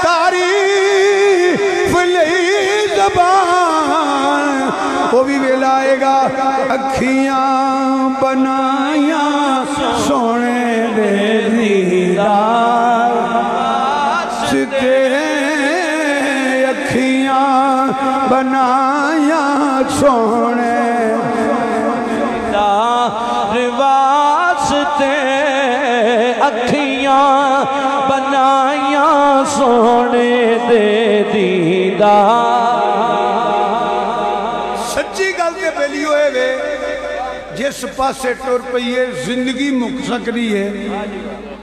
تعریف لئی زبان وہ بھی ویلا آئے گا اکھیاں بنائیاں سونے دے دیدار واسطے اکھیاں بنائیاں سونے واسطے اکھیاں بنائیاں سونے دے دیدار سچی گل تے بیلی ہوئے وے جس پاسے ٹر پئیے زندگی مک سکتی ہے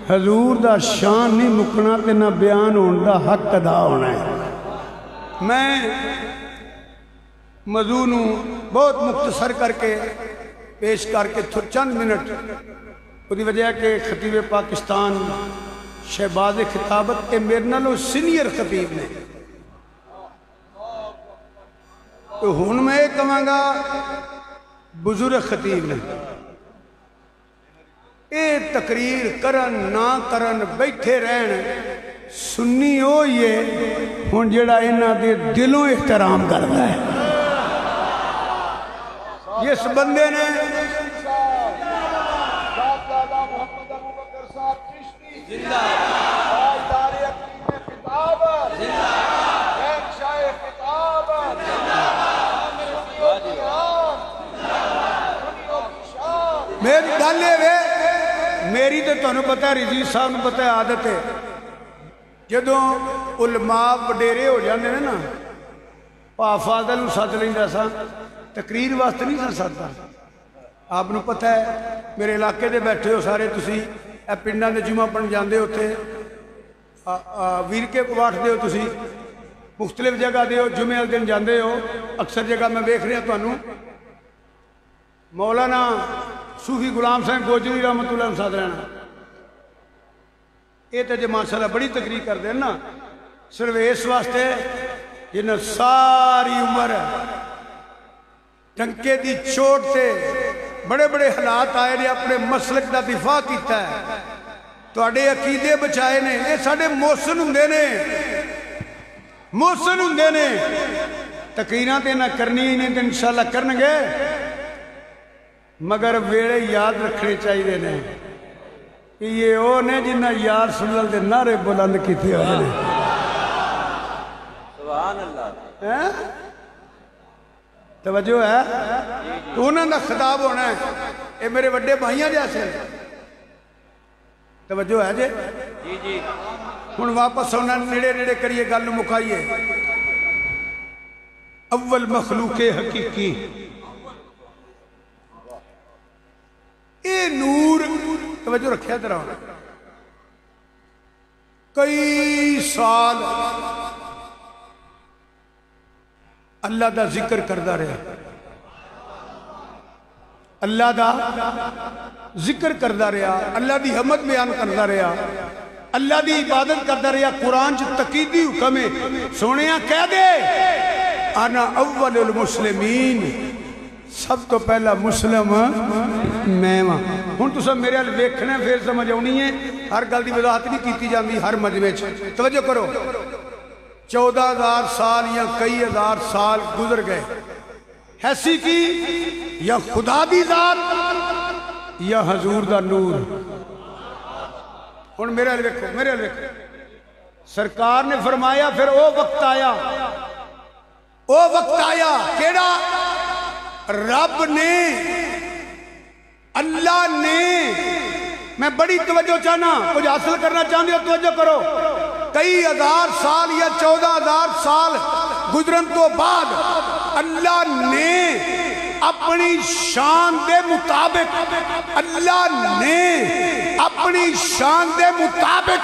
حضور دا شان نہیں مکنا تے نہ بیان ہون دا حق ادا ہونا ہے میں موضوع نو بہت مختصر کر کے پیش کر کے چند منٹ وہ دی وجہ کہ خطیب پاکستان شہباز خطابت کے میرے نالوں سینئر خطیب نے تو ہون میں ایک کہاں گا بزرگ خطیب نے اے تقریر کرن نہ کرن بیٹھے رہن سنی ہوئی ہے ہون جڑا انہاں دے دلوں احترام کرتا ہے جس بندے نے میری گل ہے میری تو تمہیں پتہ ہے رضی صاحب نے پتہ ہے عادت ہے جدوں علماء وڈیرے ہو جاندے ہیں نا پا فاضل سد لیندا سا تقریر واسطے نہیں سن سکتا آپ نو پتہ ہے میرے علاقے دے بیٹھے ہو سارے تسی اے پنڈاں دے جمعہ پڑھن جاندے ہو تے ویرکے واٹ دے ہو تسی مختلف جگہ دے ہو جمعہ دن جاندے ہو اکثر جگہ میں دیکھ رہا تانوں مولانا صوفی غلام صاحب گوجری رحمت اللہ ساتھ رہنا یہ تو جو ماشاءاللہ بڑی تقریر کر دیں نا صرف اس واسطے جنہیں ساری عمر ٹنکے دی چوٹ سے بڑے بڑے حالات آئے نے اپنے مسلک دا دفاع کیتا ہے تو اڈے عقیدے بچائے نے یہ ساڑھے محسن ہندے نے محسن ہندے نے تقریران تے نہ کرنی ہی نہیں تو انشاءاللہ کرنگے مگر ویڑے یاد رکھنے چاہیے نے کہ یہ وہ نے جنہ یار سلل دے نعرے بلند کی تھی سبحان اللہ توجہ ہے تو انہوں نے خطاب ہونا ہے اے میرے وڈے بھائیاں جیسے توجہ ہے جی جی ہن واپس ہونا نیڑے نیڑے کریے گل مکائیے اول مخلوق حقیقی اے نور توجہ رکھیا ترا کئی سال اللہ دا ذکر کردہ رہا اللہ دا ذکر کردہ رہا اللہ دی حمد بیان کردہ رہا اللہ دی عبادت کردہ رہا قرآن چ تقیدی حکم ہے سونیاں کہہ دے انا اول المسلمین سب تو پہلا مسلم میں ہوں تو سب میرے حال دیکھنے پھر سمجھ آنی ہے ہر گل دی وضاحت نہیں کیتی جاندی ہر مجمع توجہ کرو 14,000 سال یا کئی ہزار سال گزر گئے ایسی کی یا خدا دی ذات یا حضور دا نور ہن میرے حال دیکھو میرے حال دیکھو سرکار نے فرمایا پھر او وقت آیا کیڑا رب نے اللہ نے میں بڑی توجہ چاہنا کچھ حاصل کرنا چاہنے ہو توجہ کرو کئی ہزار سال یا 14,000 سال گزرن تو بعد اللہ نے اپنی شان دے مطابق اللہ نے اپنی شان دے مطابق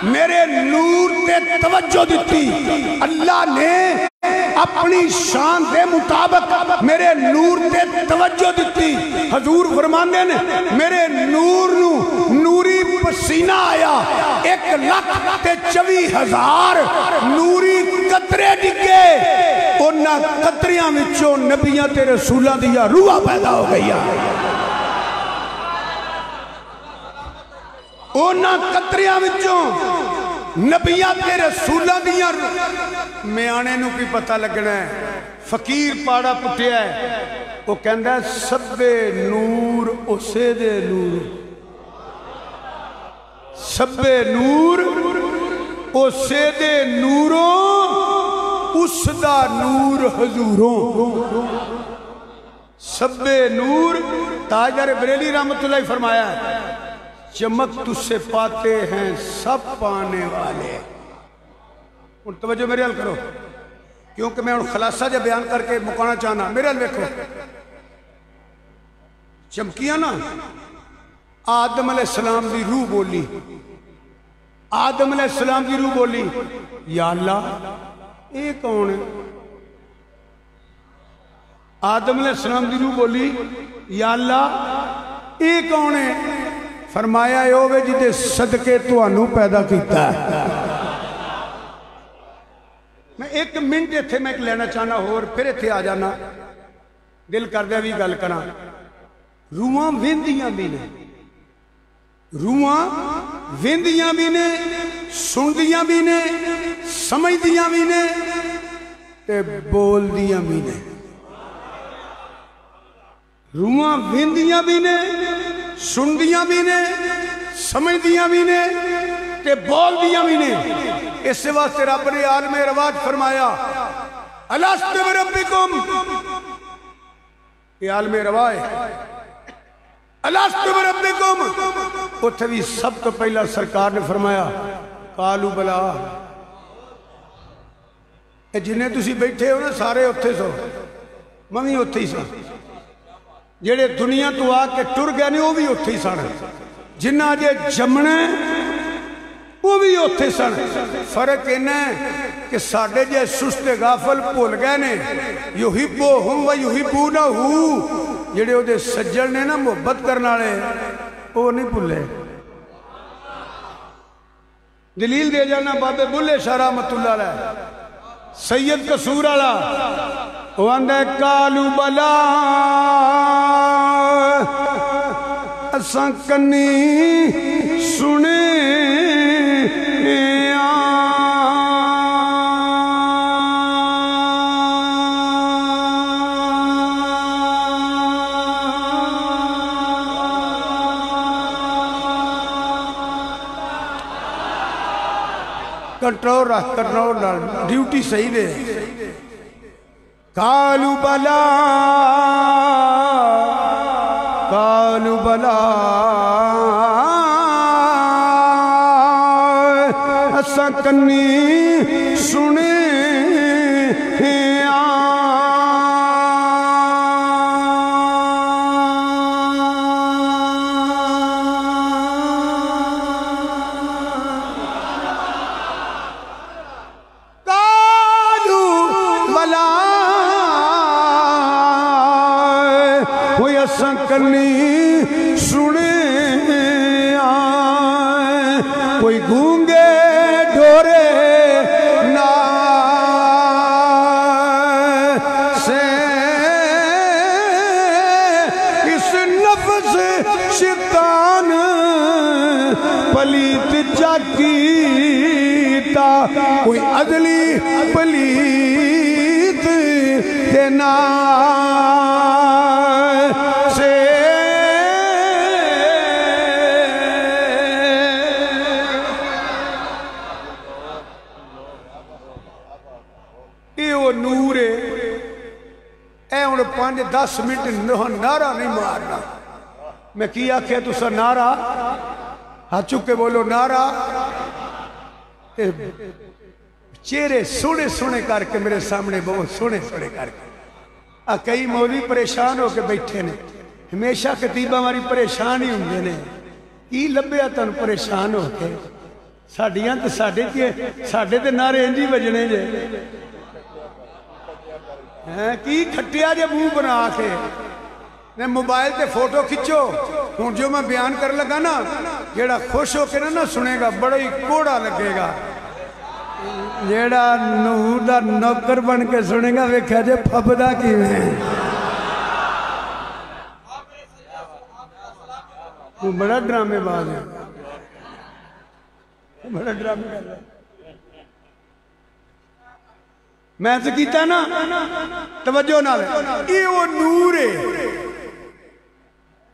میرے نور تے توجہ دیتی اللہ نے اپنی شان دے مطابق میرے نور تے توجہ دیتی حضور فرماندے نے میرے نور نو نوری پسینہ آیا 1,24,000 نوری قطرے ڈگے انہاں قطریاں وچوں نبیاں تے رسولاں دیا روح پیدا ہو گئی انہاں قطریاں وچوں نبیاں تے رسولاں دیا میں آنے نو کی پتہ لگنا ہے فقیر پاڑا پٹیا ہے وہ کہندہ ہے سب نور اسے دے نور سب نور اسے دے نوروں اس دا نور حضوروں سب نور تاجر بریلی رحمت اللہ فرمایا ہے چمک تجھ سے پاتے ہیں سب پانے والے ان توجہ میرے حل کرو کیونکہ میں ان خلاصہ جب بیان کر کے مکانا چاہنا میرے حل دیکھو چمکیاں نا آدم علیہ السلام دی روح بولی آدم علیہ السلام دی روح بولی یا اللہ اے کون ہے آدم علیہ السلام دی روح بولی یا اللہ اے کون ہے فرمایا اے ہوئے جدے صدقے تو انو پیدا کیتا ہے میں ایک منٹ تھے میں ایک لینا چاہنا ہو اور پھر تھے آ جانا دل کر دیا بھی گل کرنا روحاں ویندیاں بھی نے روحاں ویندیاں بھی نے سندیاں بھی نے سمجھدیاں بھی نے تے بول دیاں بھی نے روحاں ویندیاں بھی نے سندیاں بھی نے سمجھدیاں بھی نے تے بول دیاں بھی نے اس واسطے رب نے عالم رواج فرمایا الست بربکم یہ عالم رواج الست بربکم اتھے بھی سب تو پہلا سرکار نے فرمایا قالوا بلا جنہیں تسی بیٹھے ہو نا سارے اتھے سو ممی اتھے ہی سو جڑے دنیا تو آ کے ٹر گئے نے وہ بھی اتھے ہی سن جنہ جے جمنے وہ بھی اتھے سن فرق انہیں کہ ساڑھے جے سست غافل بھول گئے نے یحبوہم و یحبونہو جڑے وہ دے سجڑ نے نا محبت کرنا لے وہ نہیں بھولے دلیل دے جانا بابے بلے شاہ رحمت اللہ علیہ سید قصور اللہ وہ اندھے کالو بلا اساں کنی سنے کنٹرول رکھ کنٹرول رکھ ڈیوٹی صحیح دے کالو بلا اساں کنی سنے کنی سنے آئے کوئی گونگے ڈھورے نا سے اس نفس شیطان پلیت جاکیتا کوئی عدلی پلیت دینا نور اے ان 5-10 منٹ نعرہ نہیں مارنا میں کی آکھے تو سا نعرہ ہاتھ چکے بولو نعرہ چہرے سونے سونے کر کے میرے سامنے بہت سونے سونے کر کے کئی مولوی پریشان ہو کے بیٹھے نے ہمیشہ خطیبہ ہماری پریشان ہی ہوں نے کی لبیا تن پریشان ہو کے ساڑھیاں تو ساڑھے تے نعرے انجی بجنے جے کی کھٹیا جے منہ بنا کے میں موبائل تے فوٹو کھچو ہوں جو میں بیان کر لگا نا جیڑا خوش ہو کے نہ سنے گا بڑا ہی کوڑا لگے گا جیڑا نور دا نوکر بن کے سنے گا ویکھا جے پھبدا کی میں وہ بڑا ڈرامے باز ہے بڑا ڈرامے کر رہا ہے میں سے کیتا نا توجہ نہ لے یہ وہ نور ہے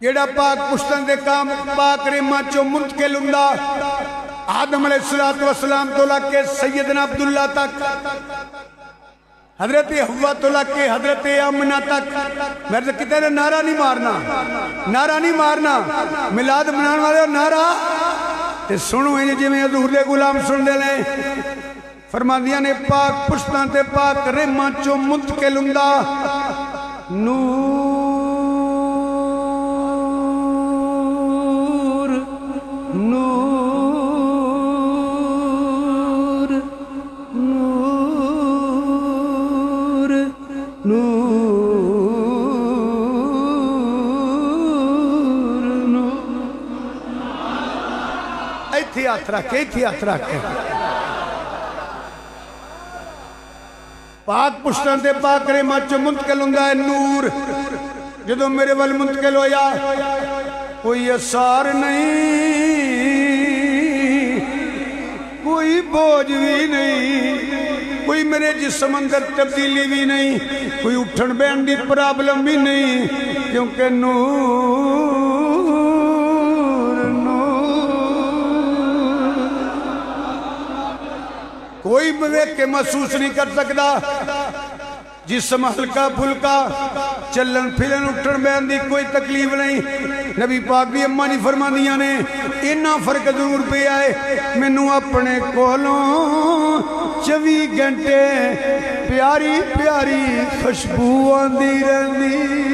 جیڑا پاک پشتن دے کام پاک ریمہ چو منتقل ہندہ آدم علیہ السلام تو لکے سیدنا عبداللہ تک حضرت حوا تو لکے حضرت امنہ تک میرے سے کہتے ہیں نعرہ نہیں مارنا ملاد منان والے نعرہ تے سنو ہیں جی میں حضور دے غلام سن دے لیں فرما دیا نے پاک پشتان تے پاک ریمہ چو منتقل ہندہ نور ہاتھ رکھے پاک پشتان تے پاک ریمہ چو منتقل ہندہ ہے نور جدو میرے وال منتقل ہویا کوئی اثار نہیں کوئی بوجھ بھی نہیں کوئی میرے جسم اندر تبدیلی بھی نہیں کوئی اٹھن بین دی پرابلم بھی نہیں کیونکہ نور کوئی مویق کے محسوس نہیں کر سکتا جسم ہلکا پھلکا چلن پھلن اٹھن بین دی کوئی تکلیف نہیں نبی پاک بھی اممہ نہیں فرما دیا نے انہا فرق ضرور پہ آئے مینوں اپنے کولوں 24 گھنٹے پیاری پیاری خوشبو آندی رہندی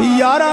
11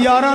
11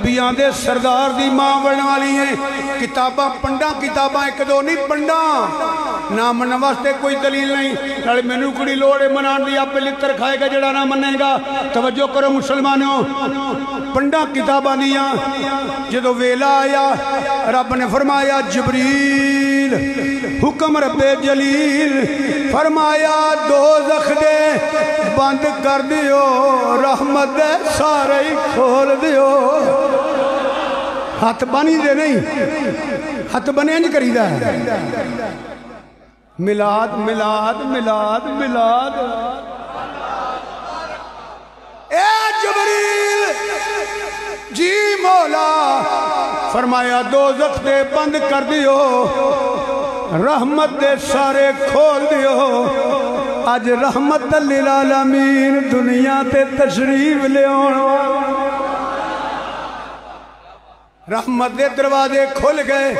نبیاں دے سردار دی ماں بننے والی ہیں کتاباں پنڈا کتاباں ایک دو نہیں پنڈا نہ من واسطے کوئی دلیل نہیں نالے مینوں کڑی لوڑ ہے منان دی آپ لتر کھائے گا جڑا نہ منے گا توجہ کرو مسلمانوں پنڈا کتاباں دیاں جدو ویلا آیا رب نے فرمایا جبریل حکم رب جلیل فرمایا دوزخ دے بند کر دیو رحمت دے سارے ہی کھول دیو ہاتھ بانی دے نہیں ہاتھ بنے انج کری دا ہے ملاد ملاد ملاد ملاد اے جبریل جی مولا فرمایا دوزخ دے بند کر دیو رحمت دے سارے کھول دیو آج رحمت للعالمین دنیا تے تشریف لے رحمت دے دروازے کھل گئے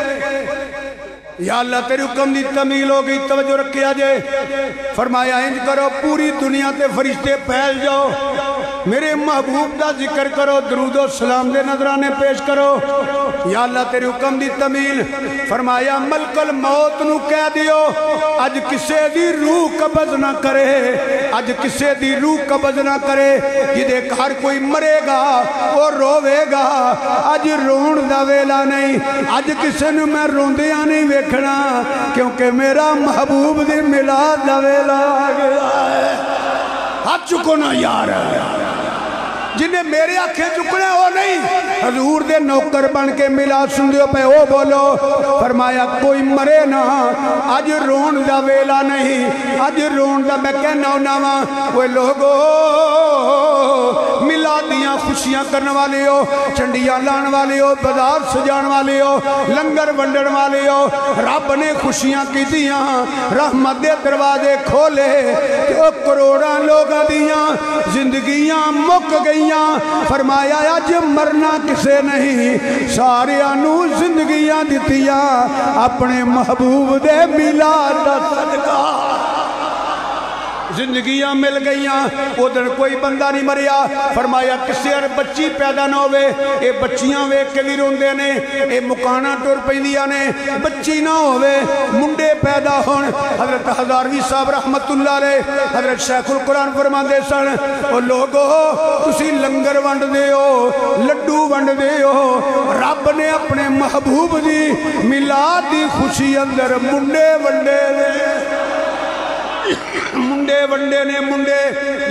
یا اللہ تیری حکم دی تمیل ہو گئی توجہ رکھیا جے فرمایا انج کرو پوری دنیا تے فرشتے پھیل جاؤ میرے محبوب دا ذکر کرو درود و سلام دے نظرانے پیش کرو یا اللہ تیری حکم دی تمیل فرمایا ملک الموت نو کہہ دیو اج کسے دی روح قبض نہ کرے اج کسے دی روح قبض نہ کرے جدے ہر کوئی مرے گا وہ روے گا اج رون دا ویلا نہیں اج کسے نو میں روندیاں نہیں ویکھنا کیونکہ میرا محبوب دی ملاد دا ویلا آ گیا ہے ہاتھ چکو نا یار جنہیں میرے آنکھیں چکنے ہو نہیں حضور دے نوکر بن کے ملاد سن دیو پہ او بولو فرمایا کوئی مرے نا آج رون دا ویلا نہیں آج رون دا میں کہنا ہونا وہ لوگو ملادیاں خوشیاں کرنے والے ہو چنڈیاں لان والے ہو بازار سجان والے ہو لنگر ونڈن والے ہو رب نے خوشیاں کی دیاں رحمت دے دروازے کھولے کہ کروڑاں لوگاں دیاں زندگیاں مک گئیاں فرمایا آج مرنا کسے نہیں سارے آنو زندگیاں دیتیاں اپنے محبوب دے میلاد دا صدقہ زندگیاں مل گئیاں ادھر کوئی بندہ نہیں مریا فرمایا کسے اور بچی پیدا نہ ہوئے اے بچیاں ویک کے بھی روندے نے اے مکانا ٹور پہندیاں نے بچی نہ ہوئے منڈے پیدا ہون حضرت ہزاروی صاحب رحمت اللہ علیہ حضرت شیخ القرآن فرما دے سن او لوگو تسی لنگر ونڈ دے ہو لڈو ونڈ دے ہو رب نے اپنے محبوب دی میلاد دی خوشی اندر منڈے ونڈے دے منڈے ونڈے نے منڈے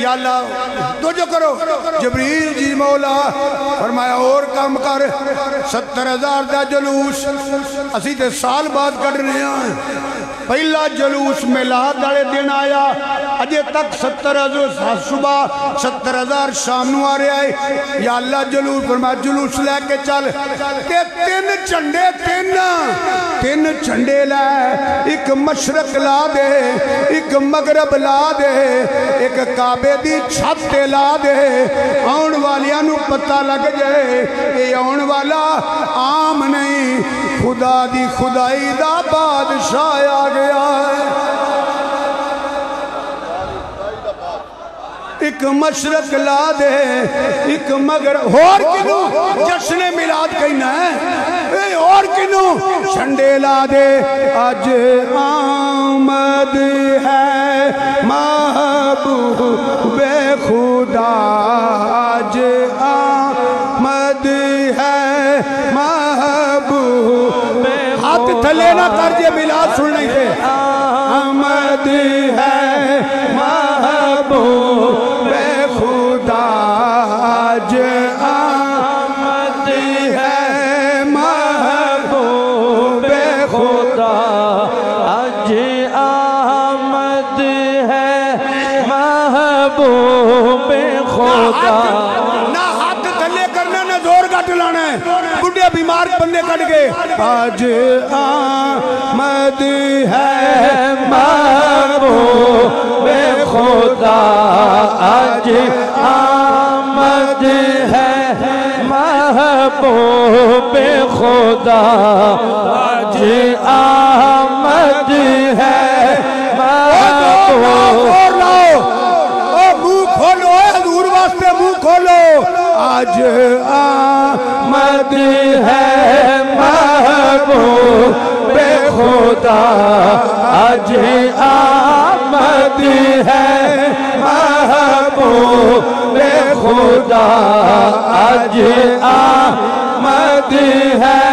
یا اللہ تو جو کرو جبریل جی مولا فرمایا اور کام کر 70,000 دا جلوس اسی تے سال بعد کٹ رہے ہیں پہلا جلوس میلاد دارے دن آیا اجے تک 70,000 صبح 70,000 شام نو آ رہے آئے یا اللہ جلوس فرمایا جلوس لے کے چل تے تین چنڈے لے ایک مشرق لا دے ایک مغرب لا دے ایک کعبے دی چھت لا دے آن والیاں نو پتہ لگ جائے اے آن والا عام نہیں خدا دی خدائی دا بادشاہ آ گیا ہے ایک مشرق لا دے ایک مغرب اور کنو جشن میلاد کہنا ہے اور کنو چنڈے لا دے آج آمد ہے محبوب خدا آج آمد ہے محبوب ہاتھ تھلے نہ کر جے میلاد سن نہیں تھے آمد ہے محبوب خدا آج آمد ہے محبوب خدا آج آمد ہے محبوب خدا نہ ہاتھ تھلے کرنا نہ زور گھٹ لانا ہے بڑھے بیمار بندے کٹ گئے آج آمد ہے محبوب خدا آج آمد ہے محبوب خدا آج آمد ہے محبوب منہ کھولو حضور واسطے منہ کھولو آج آمد ہے محبوب خدا آج آمد ہے محبوب خدا آج آمد ہے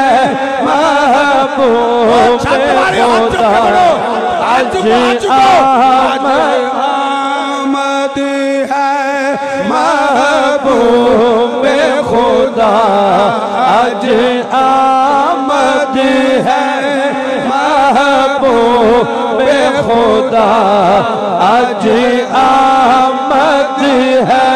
محبوب خدا آج آمد ہے محبوب خدا آج آمد ہے محبوب خدا آج آمد ہے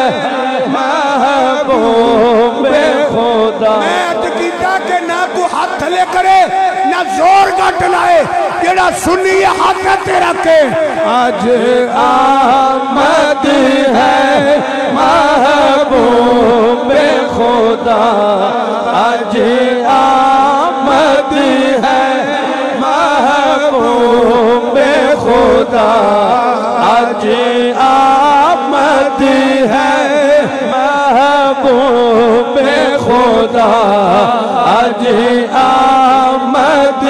محبوب خدا میں عقیدہ کہ نہ کو ہاتھ لے کرے نہ زور گھٹ لائے جڑا سنی ہاتھ تیرا کے آج آمد ہے محبوب خدا آج آمد ہے محبوب خدا آج آمد ہے محبوب خدا آج آمد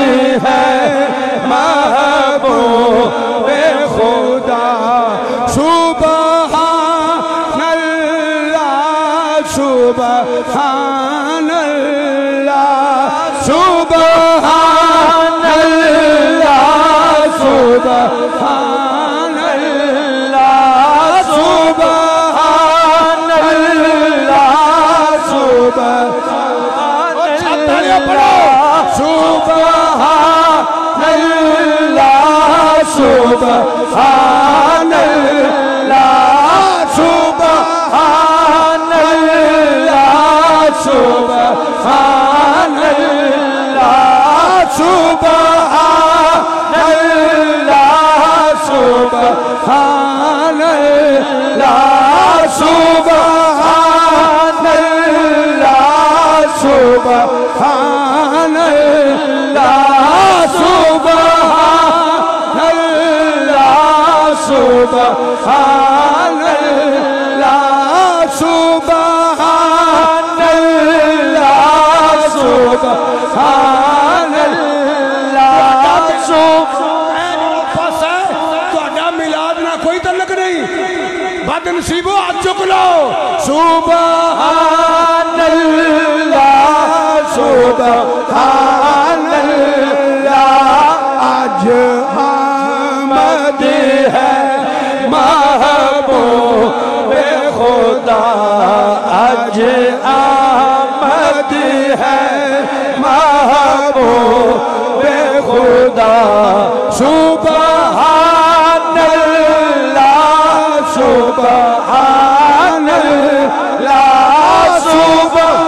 ہے محبوب خدا سبحان اللہ سبحان اللہ سبحان اللہ سبحان اللہ سبحان اللہ سبحان اللہ سبحان اللہ سبحان اللہ سبحان اللہ سبحان اللہ سبحان اللہ سبحان اللہ سبحان اللہ سبحان اللہ سبحان اللہ سبحان اللہ سبحان اللہ سبحان اللہ تہاڈا میلاد نہ کوئی تعلق نہیں بد نصیبو ہاتھ چک لو سبحان اللہ سبحان اللہ آج آمد ہے محبوب خدا آج آمد ہے محبوب خدا سبحان اللہ سبحان اللہ سبحان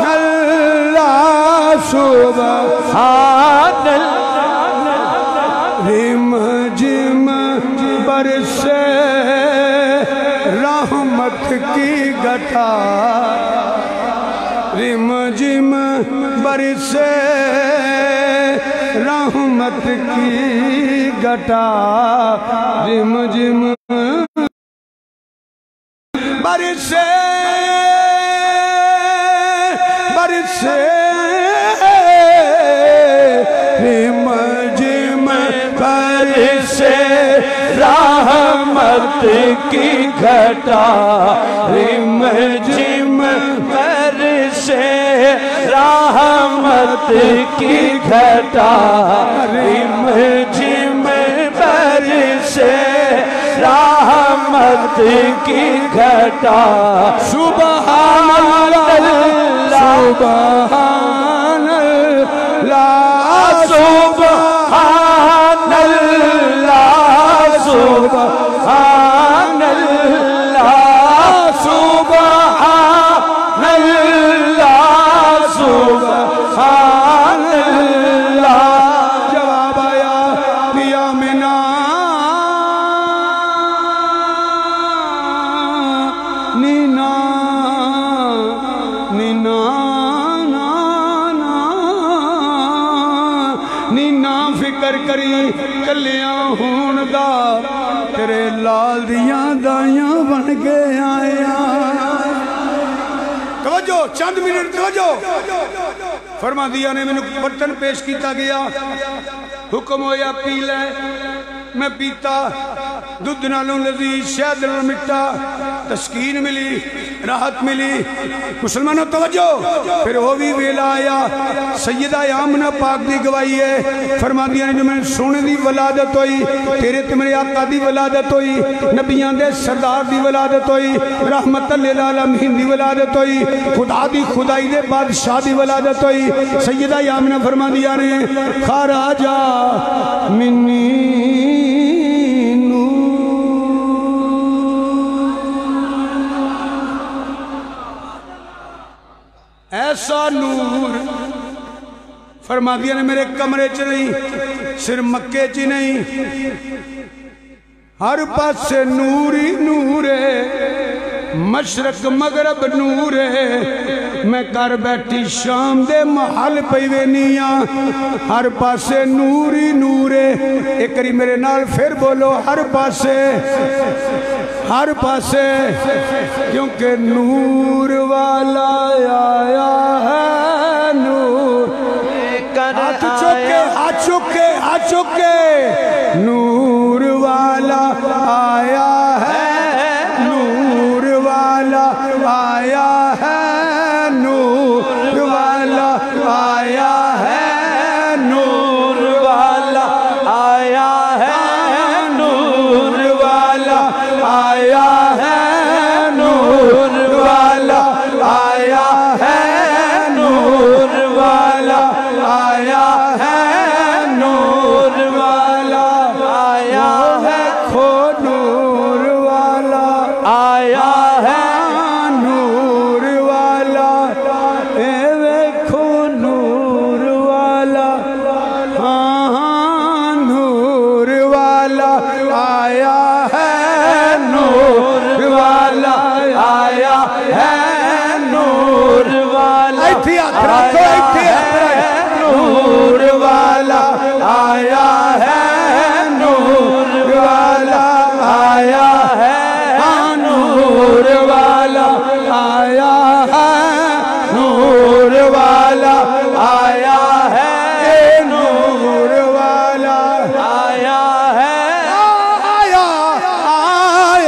اللہ سبحان اللہ رم جم برسے رحمت کی گھٹا رم جم برسے رحمت کی گھٹا رم جم برسے برسے رم جم برسے رحمت کی گھٹا رم جم برسے رحمت کی گھٹا رم جم برسے رحمت کی گھٹا سبحان اللہ سبحان اللہ سبحان اللہ سبحان اللہ سبحان اللہ سبحان اللہ جواب آیا پیا منا نینا نینا نینا فکر کری کلیاں ہون دا تیرے لال دیاں دائیاں بن کے آیا توجہ چند منٹ توجہ فرما دیا نے میں برتن پیش کیتا گیا حکم ہویا پی لے میں پیتا دودھ نالوں لذیذ شہد نالوں مٹا تسکین ملی راحت ملی مسلمانوں توجہ پھر وہ بھی ویلا آیا سیدہ آمنہ پاک دی گواہی ہے فرما دیا نے جو میں سونے دی ولادت ہوئی تیرے تے میرے آقا دی ولادت ہوئی نبیان دے سردار دی ولادت ہوئی رحمت للعالمین دی ولادت ہوئی خدا دی خدائی دے بادشاہ دی ولادت ہوئی سیدہ آمنہ فرما دیا نے خراجہ منی ایسا نور فرما دیا نے میرے کمرے چ نہیں صرف مکے چ نہیں ہر پاس سے نور ہی نور ہے مشرق مغرب نور ہے میں کر بیٹھی شام دے محل پئی وینیاں ہر پاس سے نور ہی نور ہے ایک کری میرے نال پھر بولو ہر پاس کیونکہ نور والا آیا ہے نور ہاتھ چکے نور والا آیا ہے نور والا آیا ہے نور والا آیا ہے نور والا آیا ہے نور والا آیا ہے نور والا آیا ہے نور والا آیا ہے نور والا آیا ہے کھو نور والا آیا ہے نور والا اے ویکھو نور والا ہاں نور والا آیا ہے نور والا آیا ہے نور والا نور والا آیا ہے نور والا آیا ہے نور والا آیا ہے نور والا آیا ہے نور والا آیا ہے آیا آیا آیا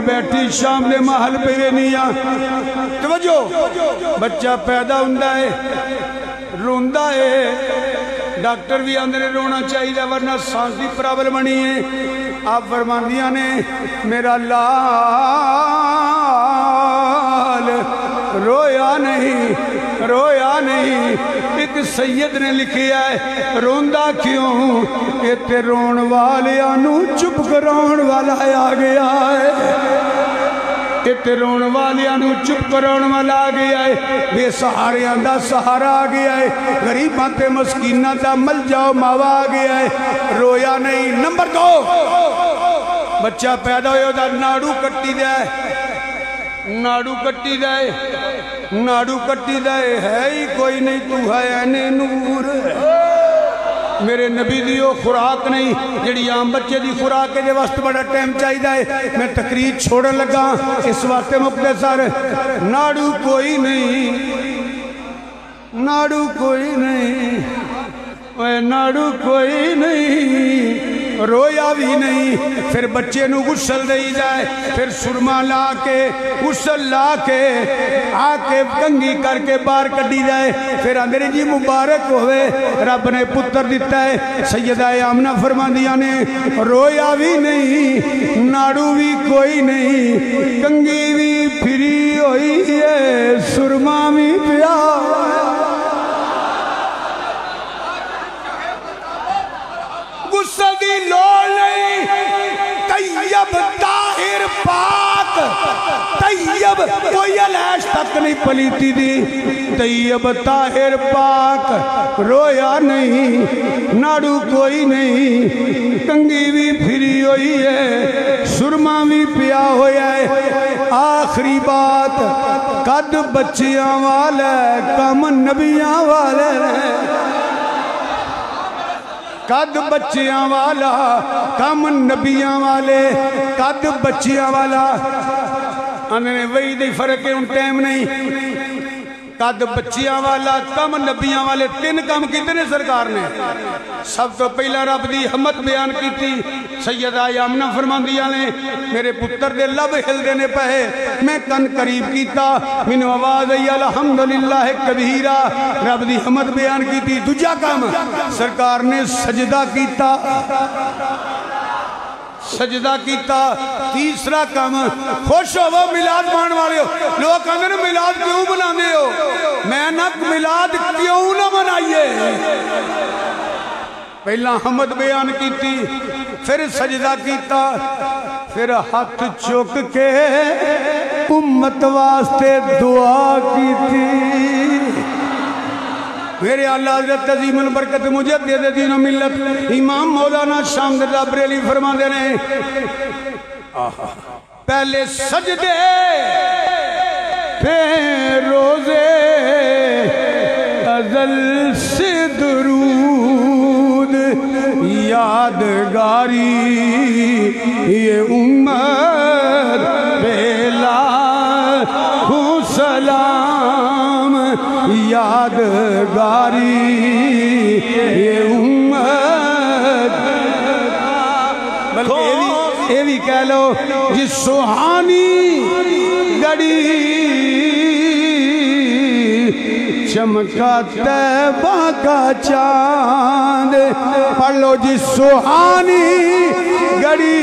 بیٹھی شام دے محل پہ رہنیاں توجہ بچہ پیدا ہوندہ ہے روندہ ہے ڈاکٹر بھی اندر رونا چاہیے ورنہ سانس دی پرابلم بنی ہے آپ فرماندیاں نے میرا لال رویا نہیں ایک سید نے لکھیا ہے روندہ کیوں کہ تے رون والیاں نو چپ کراؤن والا آ گیا ہے تے رون والیاں نو چپ کراؤن والا آ گیا ہے بے سہاریاں دا سہارا آ گیا ہے غریباں تے مسکیناں دا مل جاؤ ماوا آ گیا ہے رویا نہیں نمبر 2 بچہ پیدا ہویا دا ناڑو کٹی دائے ہے ہی کوئی نہیں تو ہے این نور میرے نبی دی وہ خوراک نہیں جڑی عام بچے دی خوراک ہے، واسط بڑا ٹائم چاہیے ہے۔ میں تقریر چھوڑن لگا اس واسطے مختصر، ناڑو کوئی نہیں، ناڑو کوئی نہیں، ناڑو کوئی نہیں، رویا بھی نہیں۔ پھر بچے نو غسل دئی جائے، پھر سرما لا کے غسل لا کے آ کے کنگھی کر کے باہر کڈی جائے، پھر اندر جی مبارک ہوئے رب نے پتر دیتا ہے۔ سیدہ آمنہ فرماندیاں نے رویا بھی نہیں، ناڑو بھی کوئی نہیں، کنگھی بھی پھری ہوئی ہے، سرما بھی پیا غسل دی لوڑ نہیں، طیب طاہر پاک، طیب کوئی علیش تک نہیں پلیتی دی، طیب طاہر پاک، رویا نہیں، ناڑو کوئی نہیں، کنگھی بھی پھری ہوئی ہے، سرما بھی پیا ہویا ہے۔ آخری بات، قد بچیاں والے کم نبیاں والے، قد بچیاں والا کم نبیاں والے، قد بچیاں والا انہیں وہی دی فرق ہے، ان ٹائم نہیں۔ قد بچیاں والا کم نبیاں والے، تین کم کتنے سرکار نے؟ سب تو پہلا رب دی حمد بیان کی تھی۔ سیدہ آمنہ فرماندیاں نے میرے پتر دے لب ہل دینے پہے، میں کن قریب کیتا، منو آواز ای الحمدللہ کبیرہ، رب دی حمد بیان کی تھی۔ دوجا کم سرکار نے سجدہ کیتا، سجدہ کیتا۔ تیسرا کم خوش ہو وہ میلاد مان والے ہو، لوگ کہتے ہیں میلاد کیوں بنانے ہو؟ میں نہ میلاد کیوں نہ منائیے؟ پہلا حمد بیان کی تھی، پھر سجدہ کیتا، پھر ہاتھ چوک کے امت واسطے دعا کی تھی۔ میرے اللہ حضرت عظیم البرکت مجدد دین و ملت امام مولانا شامد اللہ بریلی فرما دے رہے ہیں، پہلے سجدے پھر روزے ازل سے درود یادگاری یہ امت بیلا سلام یادگاری یہ امت، بلکہ یہ بھی کہہ لو جس سہانی گڑی چمکا طیبہ کا چاند، پڑھ لو جس سہانی گڑی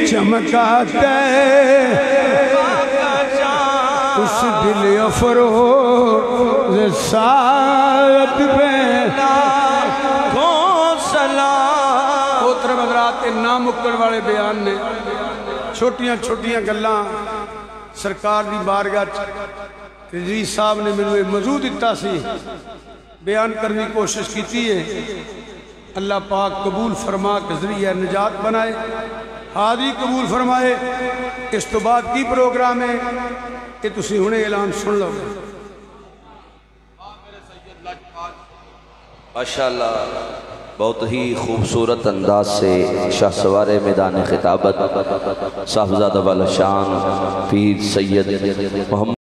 چمکا طیبہ کا چاند، اس دل افروز ساعت پہ لاکھوں سلام۔ اوتر مدرات نام مکر والے بیان نے چھوٹیاں چھوٹیاں گلاں سرکار دی بارگاہ رضوی صاحب نے میرے موضوع دیتا سی بیان کرنے کی کوشش کیتی ہے۔ اللہ پاک قبول فرما کے ذریعہ نجات بنائے، حاضری قبول فرمائے۔ اس تو بعد کی پروگرام ہے کہ تسی ہونے اعلان سن لو۔ ماشاءاللہ بہت ہی خوبصورت انداز سے شاہ سوار میدان خطابت صاحبزادہ والا شان پیر سید محمد